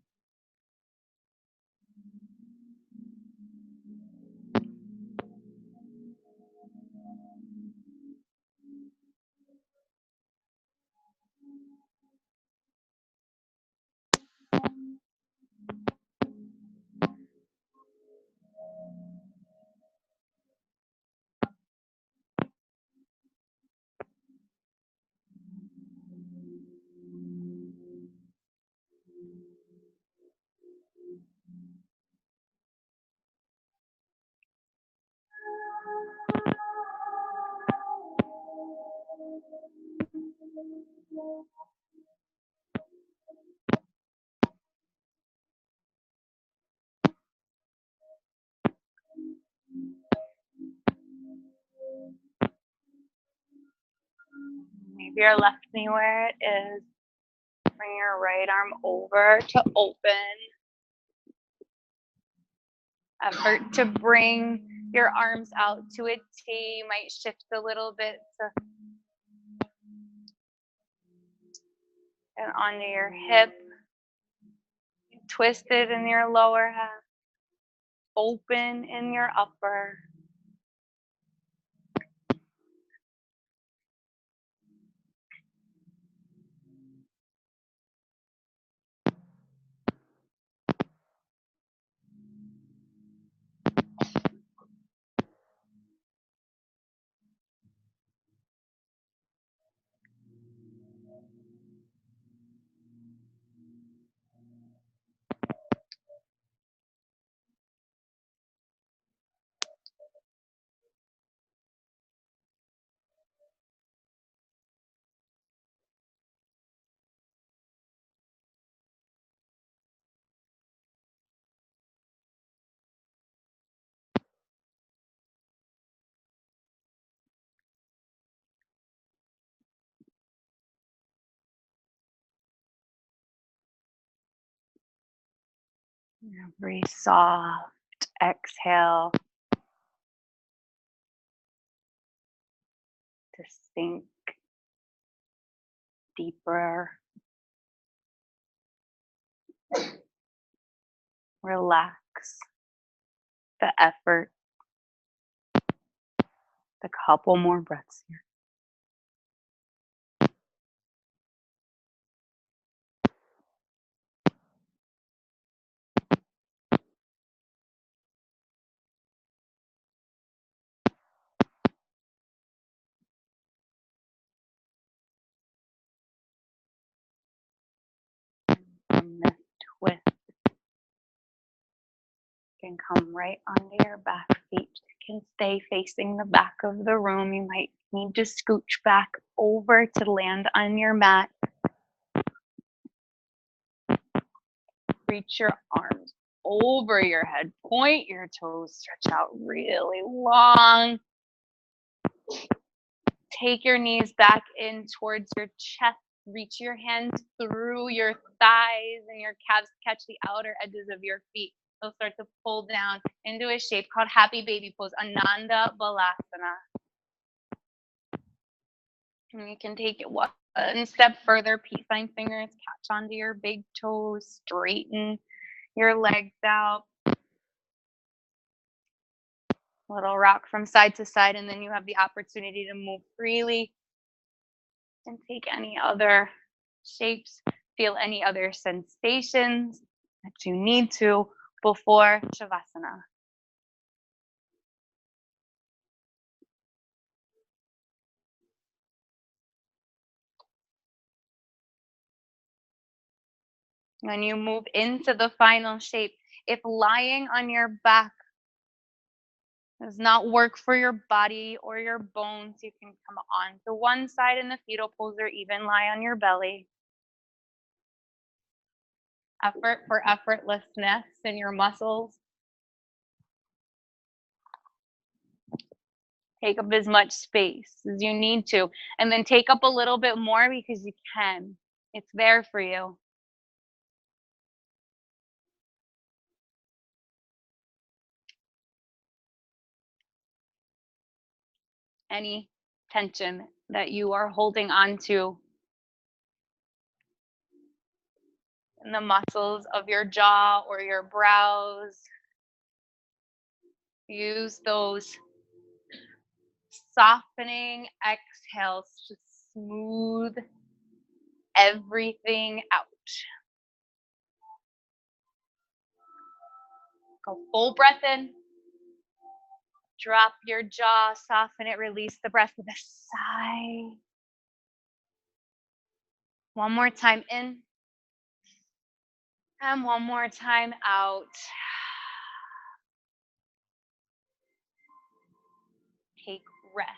Maybe your left knee where it is. Bring your right arm over to open. Effort to bring your arms out to a T. You might shift a little bit and onto your hip. Twist it in your lower half. Open in your upper. Every soft exhale to sink deeper. Relax the effort. A couple more breaths here. From this twist, you can come right onto your back feet. You can stay facing the back of the room. You might need to scooch back over to land on your mat. Reach your arms over your head. Point your toes. Stretch out really long. Take your knees back in towards your chest. Reach your hands through your thighs and your calves. Catch the outer edges of your feet. They'll start to pull down into a shape called Happy Baby Pose, Ananda Balasana. And you can take it one step further. Peace sign fingers, catch onto your big toes. Straighten your legs out. Little rock from side to side, and then you have the opportunity to move freely and take any other shapes, feel any other sensations that you need to before Shavasana. When you move into the final shape, if lying on your back does not work for your body or your bones, you can come on to one side in the fetal pose or even lie on your belly. Effort for effortlessness in your muscles. Take up as much space as you need to, and then take up a little bit more because you can. It's there for you. Any tension that you are holding on to in the muscles of your jaw or your brows, use those softening exhales to smooth everything out. Go full breath in. Drop your jaw, soften it, release the breath with a sigh. One more time in. And one more time out. Take rest.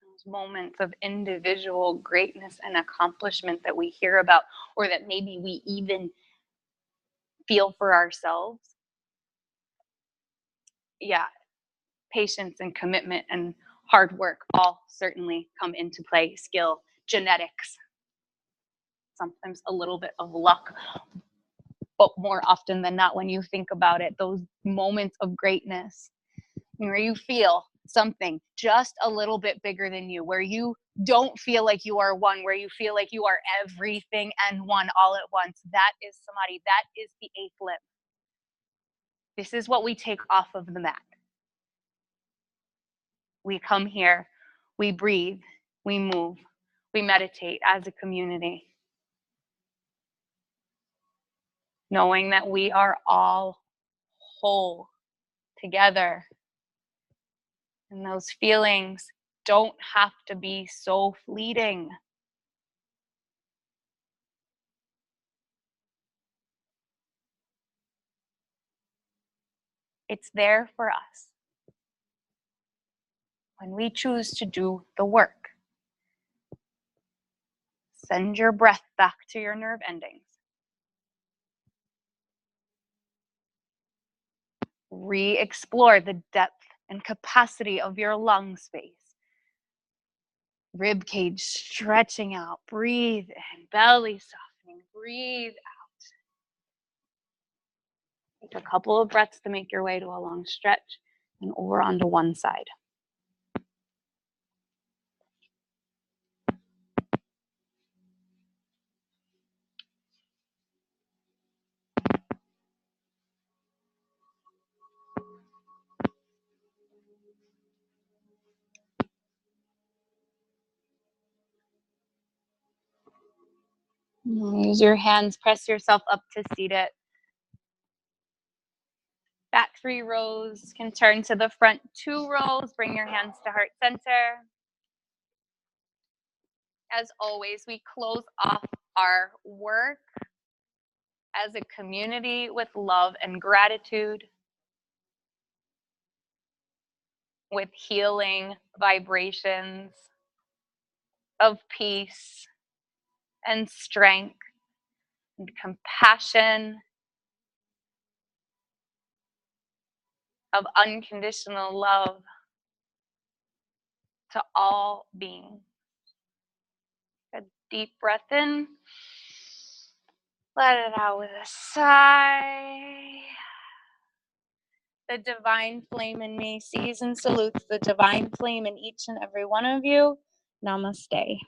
Those moments of individual greatness and accomplishment that we hear about, or that maybe we even feel for ourselves. Yeah, patience and commitment and hard work all certainly come into play. Skill, genetics, sometimes a little bit of luck, but more often than not, when you think about it, those moments of greatness where you feel something just a little bit bigger than you, where you don't feel like you are one, where you feel like you are everything and one all at once. That is samadhi. That is the eighth limb. This is what we take off of the mat. We come here, we breathe, we move, we meditate as a community, knowing that we are all whole together. And those feelings don't have to be so fleeting. It's there for us when we choose to do the work. Send your breath back to your nerve endings. Re-explore the depth and capacity of your lung space. Rib cage stretching out. Breathe in, belly softening. Breathe out. Take a couple of breaths to make your way to a long stretch and over onto one side. Use your hands, press yourself up to seat it. Back 3 rows can turn to the front 2 rows. Bring your hands to heart center. As always, we close off our work as a community with love and gratitude, with healing vibrations of peace and strength and compassion, of unconditional love to all beings. A deep breath in. Let it out with a sigh. The divine flame in me sees and salutes the divine flame in each and every one of you. Namaste.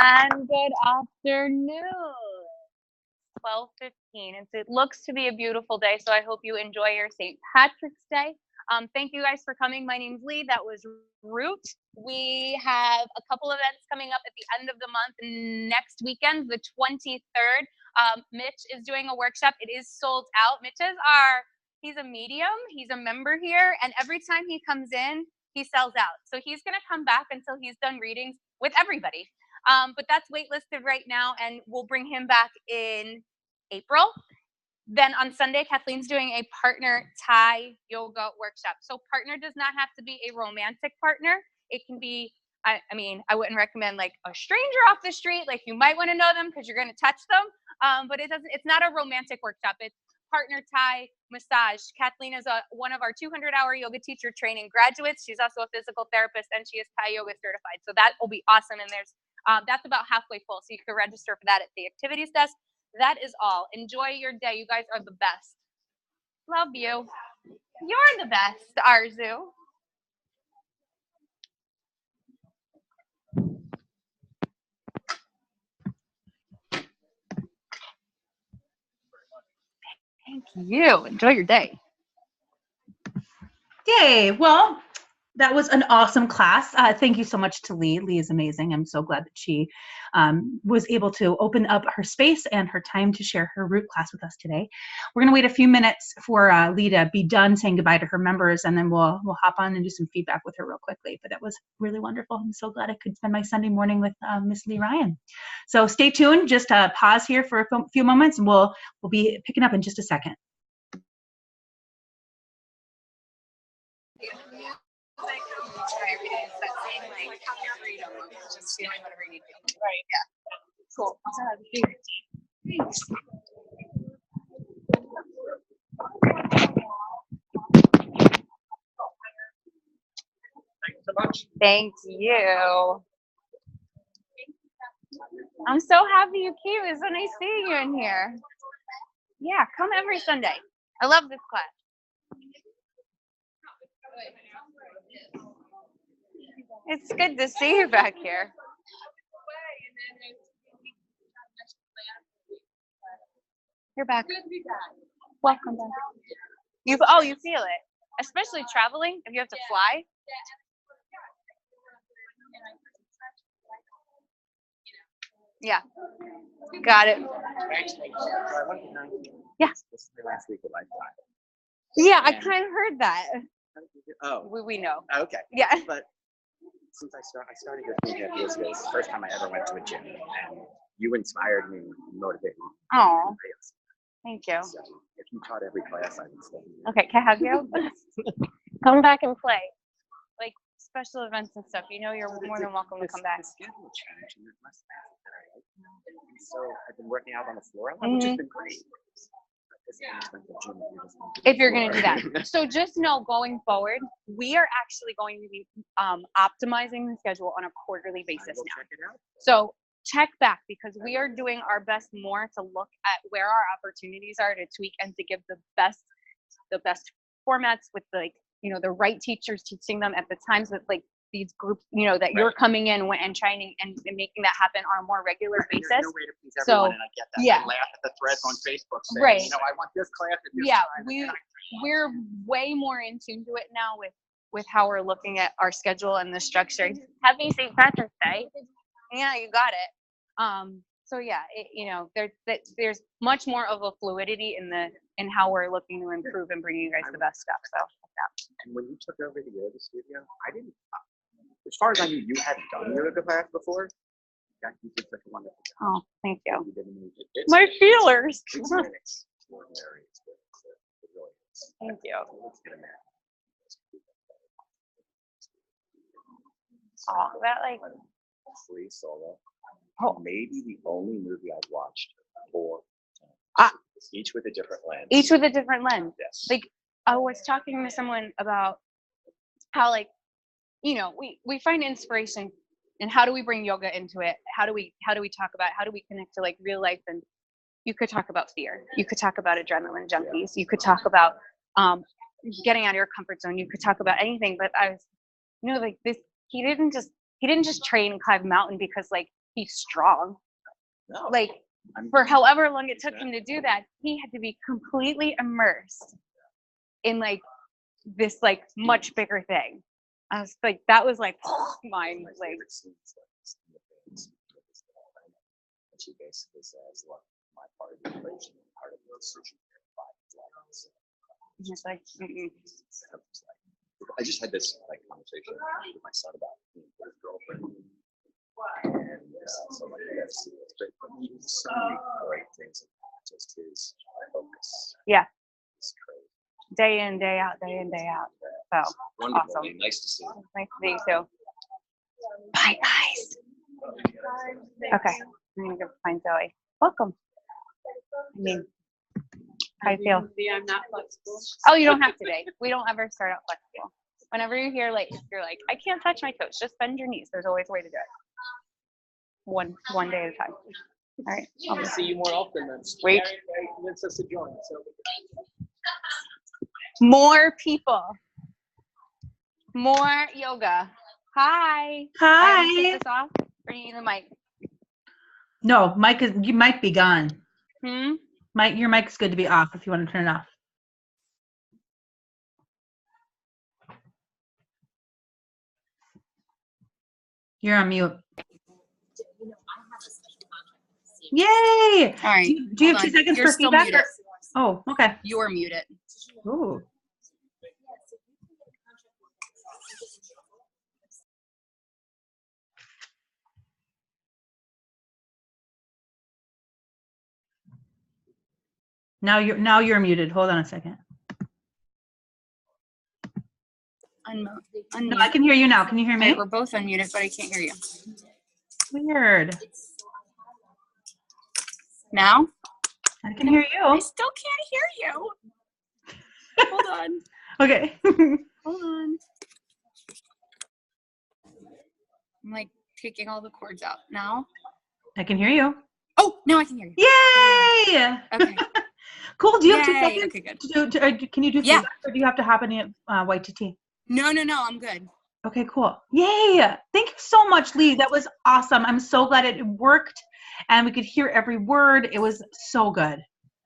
And good afternoon. 12:15. It looks to be a beautiful day, so I hope you enjoy your St. Patrick's Day. Thank you guys for coming. My name's Leigh. That was Root. We have a couple events coming up at the end of the month. Next weekend, the 23rd, Mitch is doing a workshop. It is sold out. He's a medium. He's a member here, and every time he comes in, he sells out. So he's going to come back until he's done readings with everybody. But that's waitlisted right now, and we'll bring him back in April. Then on Sunday, Kathleen's doing a partner Thai yoga workshop. So partner does not have to be a romantic partner. It can be, I wouldn't recommend like a stranger off the street. Like you might want to know them because you're going to touch them. But it's not a romantic workshop. It's partner Thai massage. Kathleen is one of our 200-hour yoga teacher training graduates. She's also a physical therapist, and she is Thai yoga certified. So that will be awesome. And that's about halfway full. So you can register for that at the activities desk. That is all. Enjoy your day. You guys are the best. Love you. You're the best, Arzu. Thank you. Enjoy your day. Yay. Well, that was an awesome class. Thank you so much to Leigh. Leigh is amazing. I'm so glad that she was able to open up her space and her time to share her Root class with us today. We're going to wait a few minutes for Leigh to be done saying goodbye to her members, and then we'll hop on and do some feedback with her real quickly. But that was really wonderful. I'm so glad I could spend my Sunday morning with Miss Leigh Ryan. So stay tuned. Just pause here for a few moments, and we'll be picking up in just a second. Right. Yeah. Cool. Thanks. Thanks so much. Thank you. I'm so happy you came. It's so nice seeing you in here. Yeah, come every Sunday. I love this class. It's good to see you back here. You're back. Welcome back. You feel it, especially traveling if you have to fly. Yeah, got it. Yeah. This is my last week of lifetime. Yeah, I kind of heard that. Oh. We know. Okay. Yeah. But since I started with moving years ago, it's the first time I ever went to a gym, and you inspired me and motivated me. Oh, thank you. So if you taught every class, I would stay. Okay, can I hug you? Come back and play. Like special events and stuff. You know you're more than welcome to come back. The schedule changed and there's less classes that I like now. And so I've been working out on the floor a lot, which has been great. If you're going to do that. So just know going forward, we are actually going to be optimizing the schedule on a quarterly basis now. Check it out. So check back because we are doing our best more to look at where our opportunities are to tweak and to give the best formats with the right teachers teaching them at the times that these groups, that you're coming in and trying and making that happen on a more regular basis. There's no way to please everyone, and I get that. Yeah. I laugh at the threads on Facebook saying, Right. I want this class at this Yeah, time. we're way more in tune to it now with how we're looking at our schedule and the structure. Happy St. Patrick's Day. Yeah, you got it. So yeah, there's much more of a fluidity in how we're looking to improve and bring you guys the best stuff. So And when you took over the yoga studio, as far as I knew, you hadn't done yoga class before. That you did such a wonderful job. oh, thank you. You did amazing. My feelers. It's an extraordinary experience. It really is. Thank you. Let's get a man. Oh, that Free Solo. Oh. Maybe the only movie I've watched 4 Ah. times. Each with a different lens. Each with a different lens. Yes. I was talking to someone about how we find inspiration and how do we bring yoga into it? How do we talk about it? How do we connect to real life? And you could talk about fear. You could talk about adrenaline junkies. You could talk about getting out of your comfort zone. You could talk about anything. But I was, this. He didn't just train and climb a mountain because he's strong. No. For however long it took him to do that, he had to be completely immersed in this much bigger thing. I was that was mind She basically says, look, my part of the equation and part of the decision here, 5 he's like, mm-mm. I just had this conversation with my son about his girlfriend. And so that's so many great things about just his focus. Yeah. It's crazy. Day in, day out, day in, day out. So Wonderful. awesome. Nice to see you. Nice to meet you too. Bye, guys. Okay, I'm gonna go find Zoe. Welcome. How do you feel? I'm not flexible. Oh, you don't have today. We don't ever start out flexible. Whenever you're here late, you're like, I can't touch my toes. Just bend your knees. There's always a way to do it. One day at a time. All right. I'll see you more often then. Wait. Convince us to join. So. More people. More yoga. Hi. Hi. Take this off. Or you need the mic? No, you might be gone. Your mic's good to be off if you want to turn it off. You're on mute. Yay! All right. Do you have 2 seconds You're for still feedback? muted. Oh, okay. You're muted. Ooh. Now you're muted. Hold on a second. No, I can hear you now. Can you hear me? Right, we're both unmuted, but I can't hear you. Weird. Now? I can hear I you. still can't hear you. Hold on. Okay. Hold on. I'm taking all the cords out. Now? I can hear you. Oh, now I can hear you. Yay! Okay. Cool. Do you have 2 Yay. seconds? Okay, good. Can you do Yeah. feedback, or do you have to hop any YTT? No, I'm good. Okay, cool. Yay! Thank you so much, Leigh. That was awesome. I'm so glad it worked and we could hear every word. It was so good.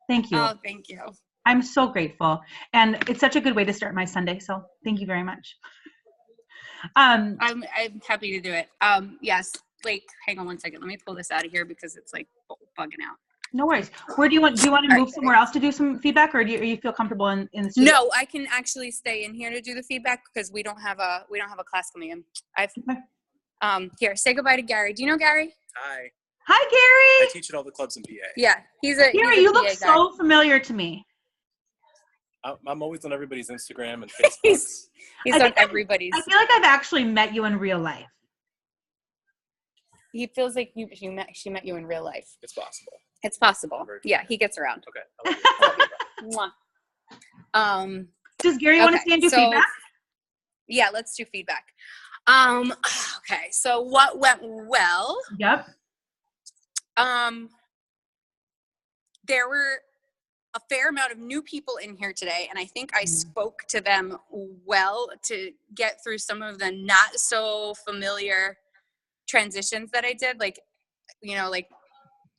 Thank you. Oh, thank you. I'm so grateful. And it's such a good way to start my Sunday. So thank you very much. I'm happy to do it. Yes. Hang on one second. Let me pull this out of here because it's bugging out. No worries. Where do you want to move somewhere else to do some feedback, or do you feel comfortable in the studio? No, I can actually stay in here to do the feedback because we don't have a class coming in. Here, say goodbye to Gary. Do you know Gary? Hi. Hi, I Gary. teach at all the clubs in PA. Yeah, he's a Gary, he's a you PA look guy. so familiar to me. I'm always on everybody's Instagram and Facebook. He's I on think everybody's. I feel like I've actually met you in real life. He feels like she met you in real life. It's possible. It's possible. Very Yeah, he gets around. Okay. I love you. Mwah. Does Gary want to stay and do feedback? Yeah, let's do feedback. Okay, so what went well? Yep. There were a fair amount of new people in here today, and I think I spoke to them well to get through some of the not so familiar transitions that I did. Like, you know, like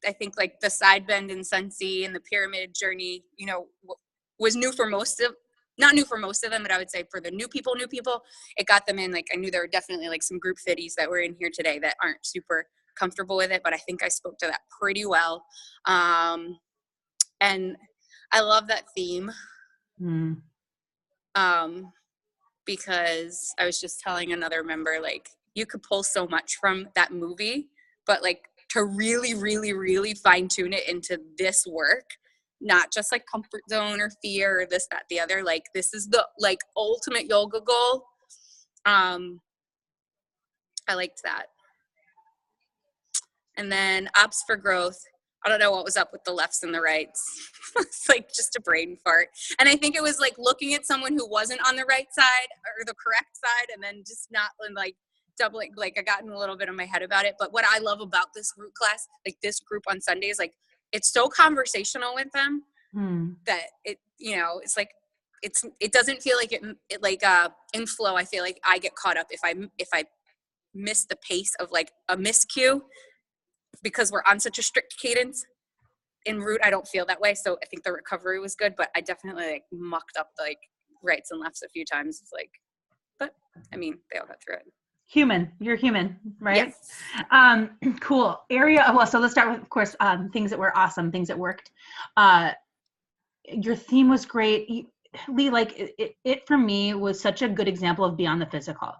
I think like the side bend in Sunset and the pyramid journey, you know, was new for not new for most of them, but I would say for the new people, it got them in. Like, I knew there were definitely like some group fitties that were in here today that aren't super comfortable with it, but I think I spoke to that pretty well. And I love that theme. Because I was just telling another member, like, you could pull so much from that movie, but like to really, really, really fine tune it into this work, not just like comfort zone or fear or this, that, the other, like this is the like ultimate yoga goal. I liked that. And then ops for growth. I don't know what was up with the lefts and the rights. It's like just a brain fart. And I think it was like looking at someone who wasn't on the right side or the correct side and then just not like doubling, like I got in a little bit of my head about it. But what I love about this group class, like this group on Sundays, like it's so conversational with them that it, you know, it's like, it doesn't feel like it like in flow. I feel like I get caught up if I miss the pace of like a miscue, because we're on such a strict cadence. In route, I don't feel that way. So I think the recovery was good, but I definitely like mucked up like rights and lefts a few times. It's like, but I mean, they all got through it. Human. You're human, right? Yes. Cool. Area. Well, so let's start with, of course, things that were awesome, things that worked. Your theme was great. Leigh, like it for me was such a good example of beyond the physical.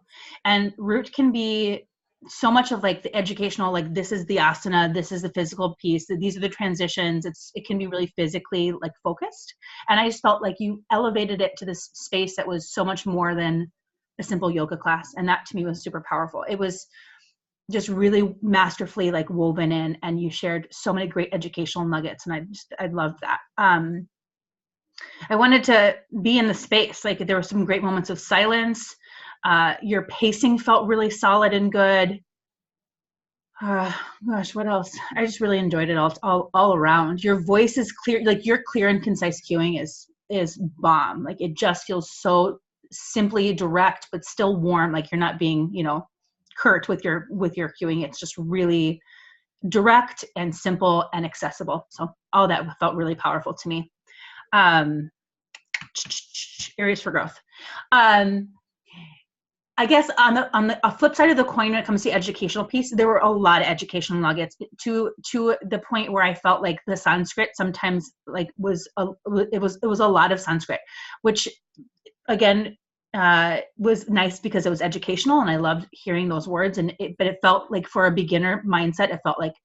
And root can be so much of like the educational, like this is the asana, this is the physical piece, these are the transitions. It can be really physically like focused. And I just felt like you elevated it to this space that was so much more than a simple yoga class. And that to me was super powerful. It was just really masterfully like woven in, and you shared so many great educational nuggets. And I loved that. I wanted to be in the space. Like there were some great moments of silence. Your pacing felt really solid and good. Gosh, what else? I just really enjoyed it all around. Your voice is clear, like your clear and concise cueing is bomb. Like it just feels so simply direct, but still warm. Like you're not being, you know, curt with your cueing. It's just really direct and simple and accessible. So all that felt really powerful to me. Areas for growth. I guess on the flip side of the coin, when it comes to the educational piece, there were a lot of educational nuggets to the point where I felt like the Sanskrit sometimes like it was a lot of Sanskrit, which again was nice because it was educational and I loved hearing those words. But it felt like for a beginner mindset, it felt like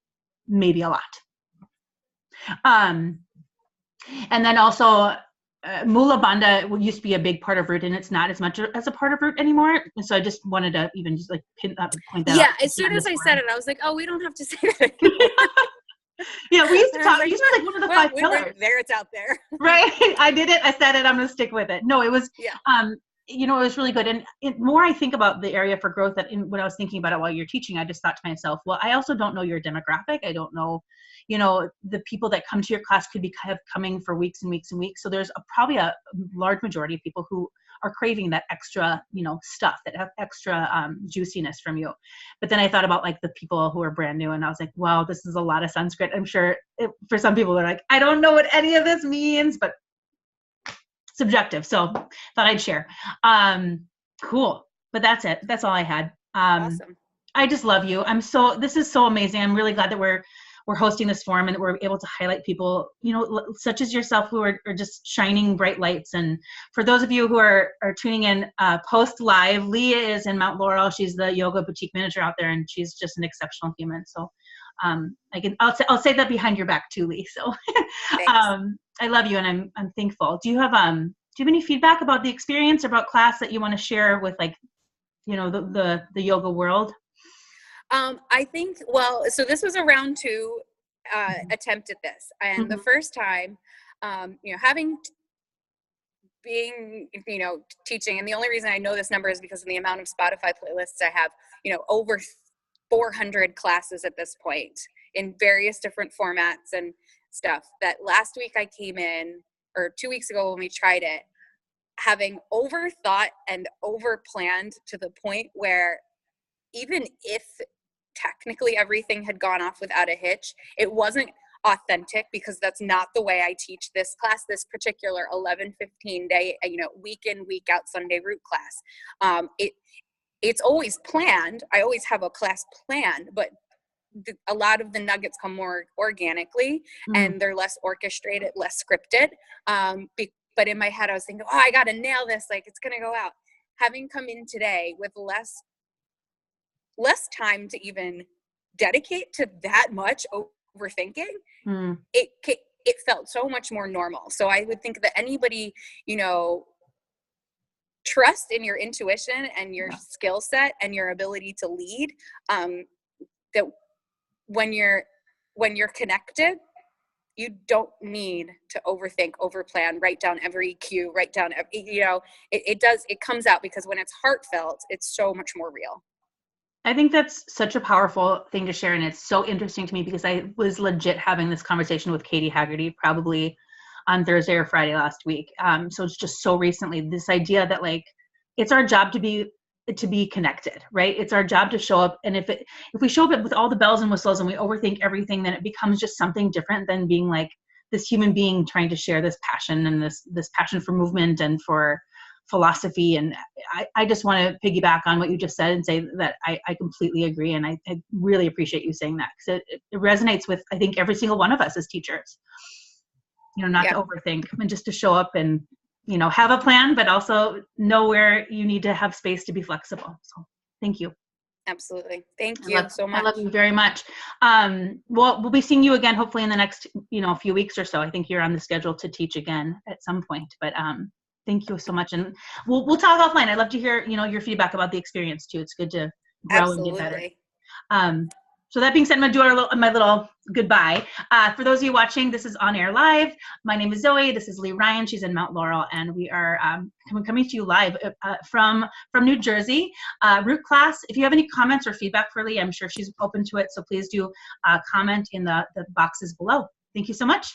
maybe a lot. And then also. Mula Bandha used to be a big part of root, and it's not as much as a part of root anymore. And so I just wanted to even just like point that out. Yeah, as soon as I said it, I was like, oh, we don't have to say that anymore. Yeah, we used to talk. Like, used to be like one of the 5 pillars. There, it's out there. Right. I did it. I said it. I'm going to stick with it. No, it was. Yeah. You know, it was really good. And more I think about the area for growth, that when I was thinking about it while you're teaching, I just thought to myself, well, I also don't know your demographic. I don't know, you know, the people that come to your class could be kind of coming for weeks and weeks and weeks. So there's probably a large majority of people who are craving that extra, you know, stuff, that extra juiciness from you. But then I thought about like the people who are brand new, and I was like, wow, this is a lot of Sanskrit. I'm sure for some people they're like, I don't know what any of this means, but subjective. So thought I'd share. Cool. But that's it. That's all I had. Awesome. I just love you. This is so amazing. I'm really glad that we're hosting this forum and that we're able to highlight people, you know, such as yourself, who are just shining bright lights. And for those of you who are tuning in post live, Leigh is in Mount Laurel. She's the yoga boutique manager out there, and she's just an exceptional human. So I'll say that behind your back too, Leigh. So Thanks. I love you, and I'm thankful. Do you have any feedback about the experience, about class that you want to share with, like, the yoga world? I think, well, so this was a round 2 attempt at this. And the first time, being, teaching, and the only reason I know this number is because of the amount of Spotify playlists I have, over 400 classes at this point in various different formats and stuff, that last week I came in, or 2 weeks ago when we tried it, having overthought and overplanned to the point where even if technically everything had gone off without a hitch, it wasn't authentic, because that's not the way I teach this class, this particular 11-15 day, week in, week out Sunday root class. It's always planned. I always have a class planned, but a lot of the nuggets come more organically, and they're less orchestrated, less scripted. But in my head, I was thinking, I got to nail this. Like, it's going to go out. Having come in today with less time to even dedicate to that much overthinking, it felt so much more normal. So I would think that anybody, trust in your intuition and your skill set and your ability to lead, that when you're connected, you don't need to overthink, overplan, write down every cue, it comes out, because when it's heartfelt, it's so much more real. I think that's such a powerful thing to share, and it's so interesting to me because I was legit having this conversation with Katie Haggerty probably on Thursday or Friday last week. So it's just so recently, this idea that, like, it's our job to be connected, right? It's our job to show up, and if we show up with all the bells and whistles and we overthink everything, then it becomes just something different than being like this human being trying to share this passion and this passion for movement and for philosophy. And I just want to piggyback on what you just said and say that I completely agree. And I really appreciate you saying that, because it resonates with, I think, every single one of us as teachers, not to overthink, and just to show up and, have a plan, but also know where you need to have space to be flexible. So thank you. Absolutely. Thank you so much. I love you very much. We'll be seeing you again, hopefully in the next, few weeks or so. I think you're on the schedule to teach again at some point, but thank you so much. And we'll talk offline. I'd love to hear, your feedback about the experience too. It's good to grow and get better. So that being said, I'm going to do my little goodbye. For those of you watching, this is On Air Live. My name is Zoe. This is Leigh Ryan. She's in Mount Laurel, and we are coming to you live from New Jersey. Root class. If you have any comments or feedback for Leigh, I'm sure she's open to it. So please do comment in the boxes below. Thank you so much.